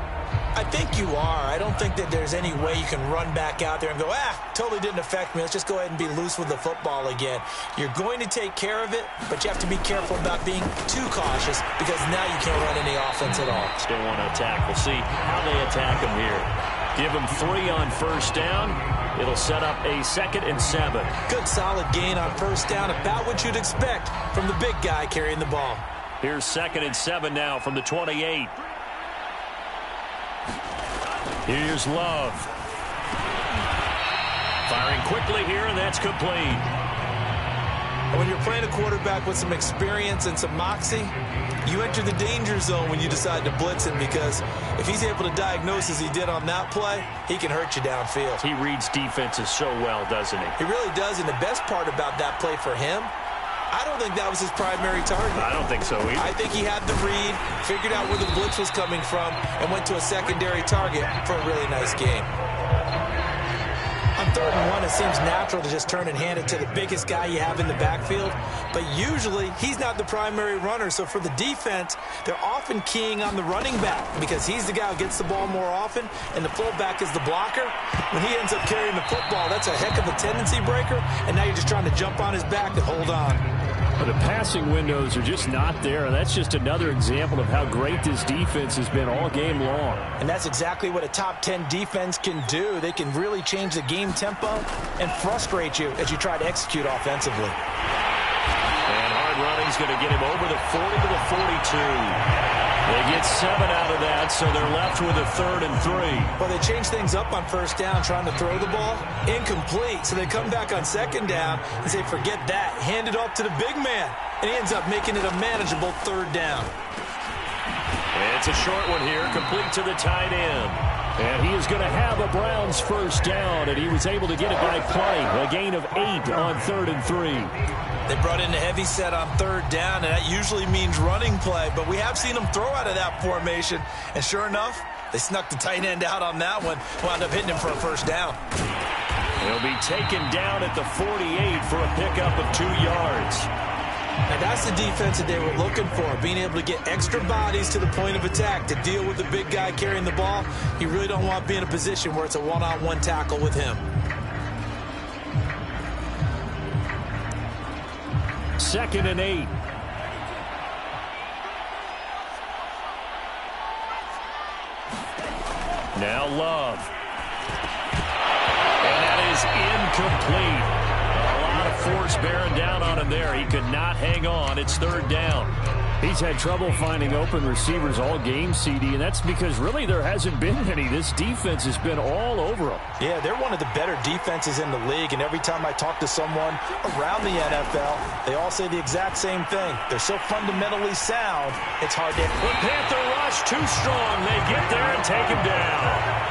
Speaker 2: I think you are. I don't think that there's any way you can run back out there and go, totally didn't affect me. Let's just go ahead and be loose with the football again. You're going to take care of it, but you have to be careful about being too cautious because now you can't run any offense at all.
Speaker 1: Still want to attack. We'll see how they attack them here.
Speaker 3: Give him 3 on first down. It'll set up a 2nd and 7.
Speaker 2: Good solid gain on first down, about what you'd expect from the big guy carrying the ball.
Speaker 3: Here's 2nd and 7 now from the 28. Here's Love. Firing quickly here, and that's complete.
Speaker 2: When you're playing a quarterback with some experience and some moxie, you enter the danger zone when you decide to blitz him, because if he's able to diagnose as he did on that play, he can hurt you downfield.
Speaker 3: He reads defenses so well, doesn't he?
Speaker 2: He really does, and the best part about that play for him, I don't think that was his primary target.
Speaker 3: I don't think so either.
Speaker 2: I think he had the read, figured out where the blitz was coming from, and went to a secondary target for a really nice game. On 3rd and 1, it seems natural to just turn and hand it to the biggest guy you have in the backfield, but usually he's not the primary runner, so for the defense, they're often keying on the running back because he's the guy who gets the ball more often, and the fullback is the blocker. When he ends up carrying the football, that's a heck of a tendency breaker, and now you're just trying to jump on his back and hold on.
Speaker 3: The passing windows are just not there. That's just another example of how great this defense has been all game long.
Speaker 2: And that's exactly what a top 10 defense can do. They can really change the game tempo and frustrate you as you try to execute offensively.
Speaker 3: And hard running's going to get him over the 40 to the 42. They get 7 out of that, so they're left with a 3rd and 3.
Speaker 2: Well, they change things up on first down trying to throw the ball. Incomplete. So they come back on 2nd down and say, forget that. Hand it off to the big man. And he ends up making it a manageable 3rd down.
Speaker 3: And it's a short one here, complete to the tight end. And he is going to have a Browns first down, and he was able to get it by play. A gain of 8 on 3rd and 3.
Speaker 2: They brought in a heavy set on 3rd down, and that usually means running play. But we have seen them throw out of that formation. And sure enough, they snuck the tight end out on that one. Wound up hitting him for a first down.
Speaker 3: He'll be taken down at the 48 for a pickup of 2 yards.
Speaker 2: And that's the defense that they were looking for, being able to get extra bodies to the point of attack to deal with the big guy carrying the ball. You really don't want to be in a position where it's a one-on-one tackle with him.
Speaker 3: 2nd and 8. Now Love. And that is incomplete. A lot of force bearing down on him there. He could not hang on. It's 3rd down. He's had trouble finding open receivers all game, CD, and that's because really there hasn't been any. This defense has been all over him.
Speaker 2: Yeah, they're one of the better defenses in the league, and every time I talk to someone around the NFL, they all say the exact same thing. They're so fundamentally sound, it's hard to...
Speaker 3: The Panther rush too strong. They get there and take him down.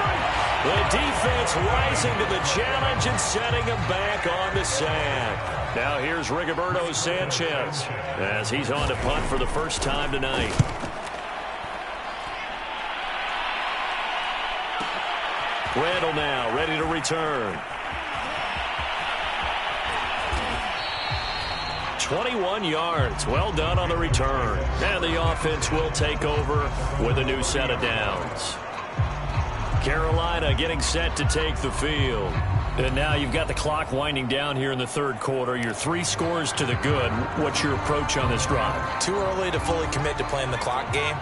Speaker 3: The defense rising to the challenge and setting him back on the sand. Now here's Rigoberto Sanchez as he's on to punt for the first time tonight. Randall now ready to return. 21 yards. Well done on the return. And the offense will take over with a new set of downs. Carolina getting set to take the field. And now you've got the clock winding down here in the 3rd quarter. You're 3 scores to the good. What's your approach on this drive?
Speaker 2: Too early to fully commit to playing the clock game.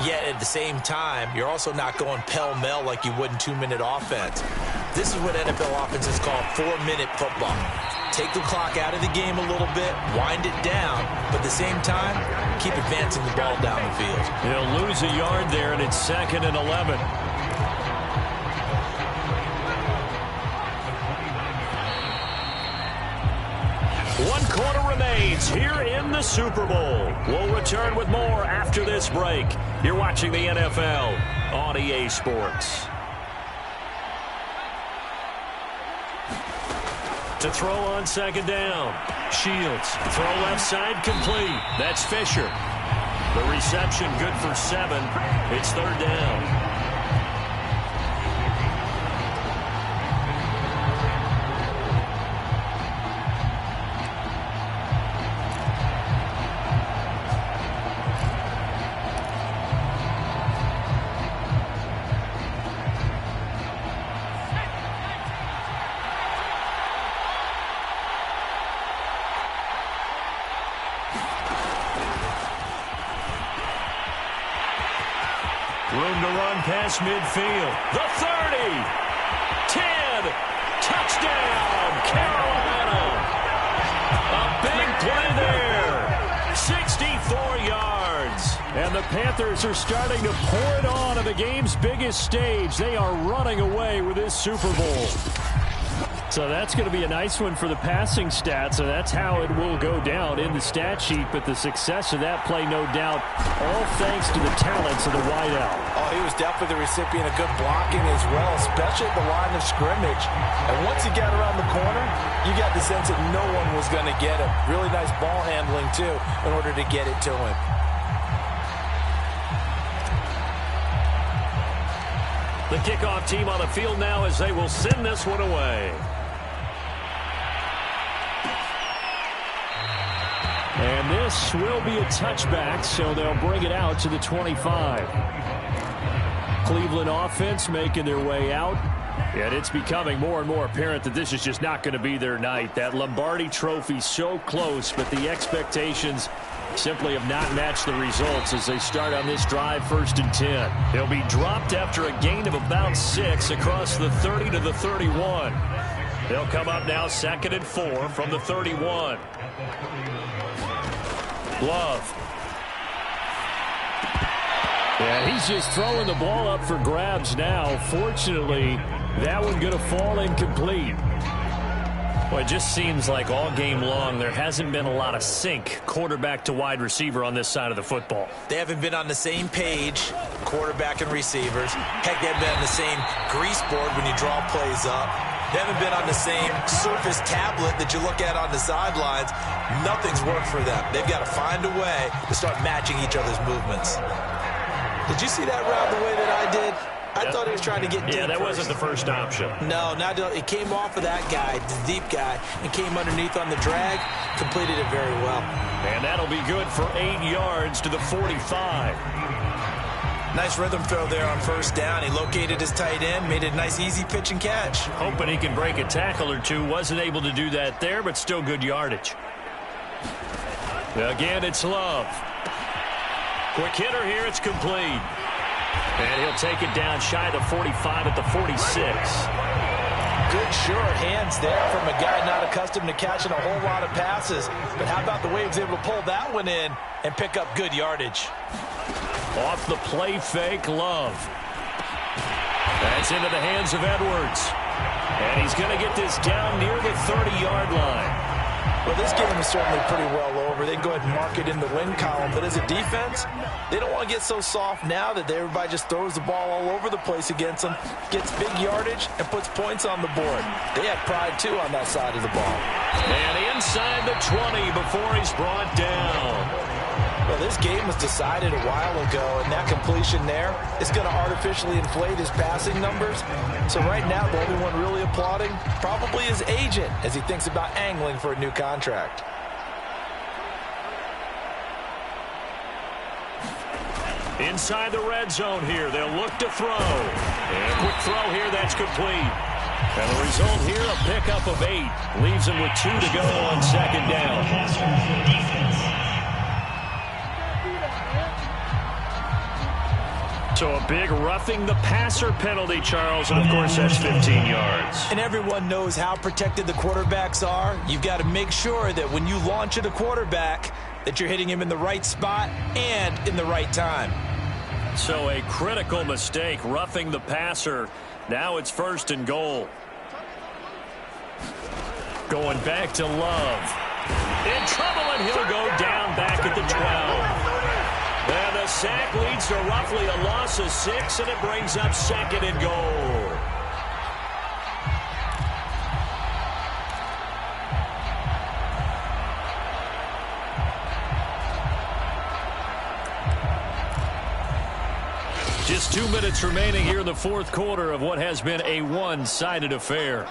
Speaker 2: Yet at the same time, you're also not going pell-mell like you would in 2-minute offense. This is what NFL offenses call 4-minute football. Take the clock out of the game a little bit, wind it down, but at the same time, keep advancing the ball down the field.
Speaker 3: They'll lose a yard there, and it's 2nd and 11. One quarter remains here in the Super Bowl. We'll return with more after this break. You're watching the NFL on EA Sports. To throw on 2nd down. Shields. Throw left side complete. That's Fisher. The reception good for 7. It's 3rd down. past midfield. The 30. 10. Touchdown, Carolina. A big play there. 64 yards. And the Panthers are starting to pour it on the game's biggest stage. They are running away with this Super Bowl. So that's going to be a nice one for the passing stats, and that's how it will go down in the stat sheet. But the success of that play, no doubt, all thanks to the talents of the wideout.
Speaker 2: Oh, he was definitely the recipient of good blocking as well, especially at the line of scrimmage. And once he got around the corner, you got the sense that no one was going to get him. Really nice ball handling, too, in order to get it to him.
Speaker 3: The kickoff team on the field now as they will send this one away. And this will be a touchback, so they'll bring it out to the 25. Cleveland offense making their way out. And it's becoming more and more apparent that this is just not going to be their night. That Lombardi trophy so close, but the expectations simply have not matched the results as they start on this drive 1st and 10. They'll be dropped after a gain of about 6 across the 30 to the 31. They'll come up now 2nd and 4 from the 31. Love. Yeah, he's just throwing the ball up for grabs now. Fortunately, that one going to fall incomplete. Well, it just seems like all game long there hasn't been a lot of sync quarterback to wide receiver on this side of the football.
Speaker 2: They haven't been on the same page, quarterback and receivers. Heck, they haven't been on the same grease board when you draw plays up. They haven't been on the same Surface tablet that you look at on the sidelines. Nothing's worked for them. They've got to find a way to start matching each other's movements. Did you see that route the way that I did? I thought he was trying to get deep.
Speaker 3: Yeah, that wasn't the first option.
Speaker 2: No, it came off of that guy, the deep guy, and came underneath on the drag. Completed it very well.
Speaker 3: And that'll be good for 8 yards to the 45.
Speaker 2: Nice rhythm throw there on 1st down. He located his tight end, made a nice easy pitch and catch.
Speaker 3: Hoping he can break a tackle or two. Wasn't able to do that there, but still good yardage. Again, it's Love. Quick hitter here, it's complete. And he'll take it down shy of the 45 at the 46.
Speaker 2: Good short hands there from a guy not accustomed to catching a whole lot of passes. But how about the way he was able to pull that one in and pick up good yardage?
Speaker 3: Off the play fake, Love. That's into the hands of Edwards. And he's going to get this down near the 30-yard line.
Speaker 2: Well, this game is certainly pretty well over. They can go ahead and mark it in the win column. But as a defense, they don't want to get so soft now that everybody just throws the ball all over the place against them, gets big yardage, and puts points on the board. They have pride, too, on that side of the ball.
Speaker 3: And inside the 20 before he's brought down.
Speaker 2: Well, this game was decided a while ago, and that completion there is going to artificially inflate his passing numbers. So right now, the only one really applauding probably his agent as he thinks about angling for a new contract.
Speaker 3: Inside the red zone here, they'll look to throw. And a quick throw here, that's complete. And the result here, a pickup of 8. Leaves him with 2 to go on 2nd down. So a big roughing the passer penalty, Charles, and of course that's 15 yards.
Speaker 2: And everyone knows how protected the quarterbacks are. You've got to make sure that when you launch at a quarterback that you're hitting him in the right spot and in the right time.
Speaker 3: So a critical mistake, roughing the passer. Now it's 1st and goal. Going back to Love. In trouble, and he'll go down back at the 12. And the sack leads to roughly a loss of 6, and it brings up 2nd and goal. Just 2 minutes remaining here in the 4th quarter of what has been a one-sided affair.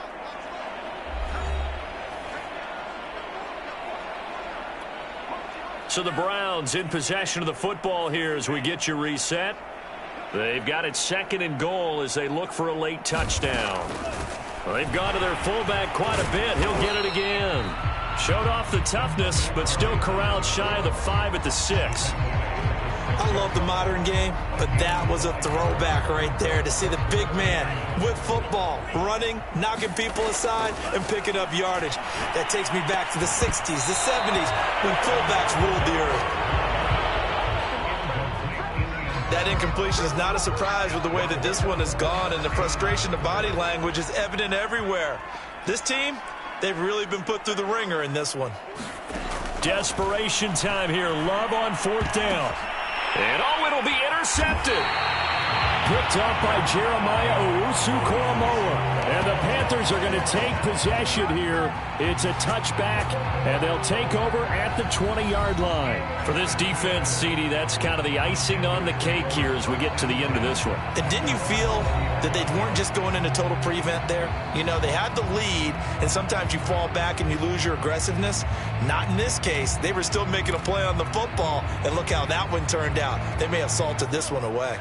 Speaker 3: So the Browns in possession of the football here as we get you reset. They've got it 2nd and goal as they look for a late touchdown. Well, they've gone to their fullback quite a bit. He'll get it again. Showed off the toughness, but still corralled shy of the 5 at the 6.
Speaker 2: I love the modern game, but that was a throwback right there to see the big man with football, running, knocking people aside, and picking up yardage. That takes me back to the 60s, the 70s, when fullbacks ruled the earth. That incompletion is not a surprise with the way that this one has gone, and the frustration of body language is evident everywhere. This team, they've really been put through the ringer in this one.
Speaker 3: Desperation time here. Love on 4th down. And it'll be intercepted. Picked up by Jeremiah Owusu-Koramoah. And the Panthers are going to take possession here. It's a touchback, and they'll take over at the 20-yard line.
Speaker 1: For this defense, CD, that's kind of the icing on the cake here as we get to the end of this one.
Speaker 2: And didn't you feel that they weren't just going into total prevent there? You know, they had the lead, and sometimes you fall back and you lose your aggressiveness. Not in this case. They were still making a play on the football, and look how that one turned out. They may have salted this one away.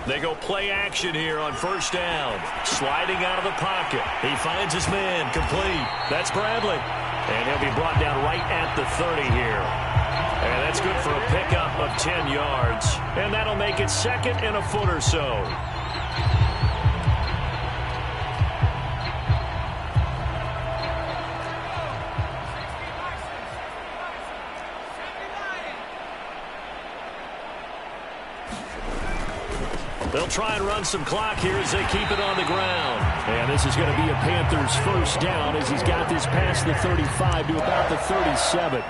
Speaker 1: They go play action here on 1st down. Sliding out of the pocket. He finds his man complete. That's Bradley. And he'll be brought down right at the 30 here. And that's good for a pickup of 10 yards. And that'll make it 2nd and a foot or so. They'll try and run some clock here as they keep it on the ground.
Speaker 3: And this is going to be a Panthers 1st down as he's got this past the 35 to about the 37.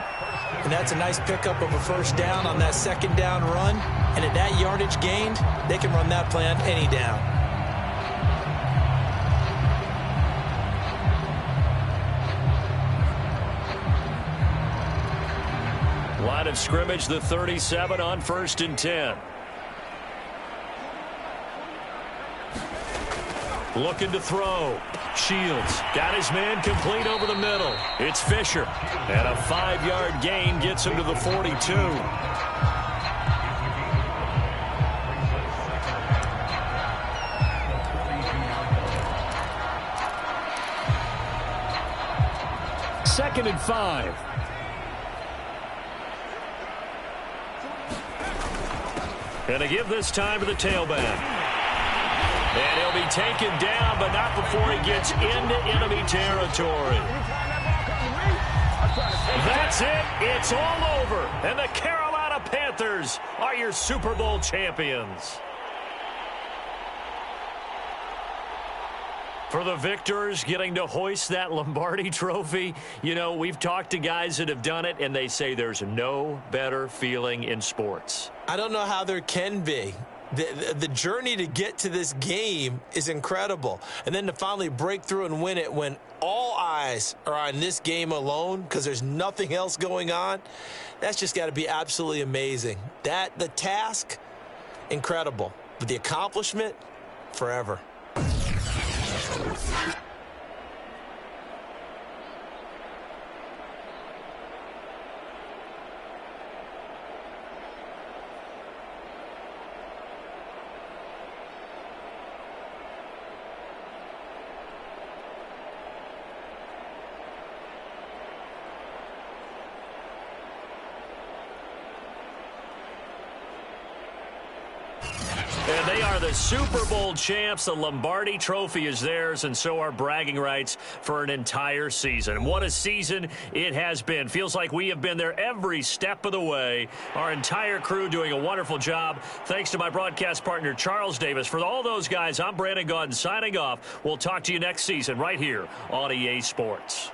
Speaker 2: And that's a nice pickup of a 1st down on that 2nd down run. And at that yardage gained, they can run that play on any down.
Speaker 1: Line of scrimmage, the 37 on 1st and 10. Looking to throw. Shields got his man complete over the middle. It's Fisher. And a 5-yard gain gets him to the 42.
Speaker 3: Second and 5.
Speaker 1: And they give this time to the tailback. And he'll be taken down, but not before he gets into enemy territory. That's it. It's all over. And the Carolina Panthers are your Super Bowl champions. For the victors, getting to hoist that Lombardi trophy, you know, we've talked to guys that have done it, and they say there's no better feeling in sports.
Speaker 2: I don't know how there can be. The journey to get to this game is incredible. And then to finally break through and win it when all eyes are on this game alone because there's nothing else going on, that's just got to be absolutely amazing. The task, incredible. But the accomplishment, forever.
Speaker 1: And they are the Super Bowl champs. The Lombardi trophy is theirs, and so are bragging rights for an entire season. What a season it has been. Feels like we have been there every step of the way. Our entire crew doing a wonderful job. Thanks to my broadcast partner, Charles Davis. For all those guys, I'm Brandon Gaudin signing off. We'll talk to you next season right here on EA Sports.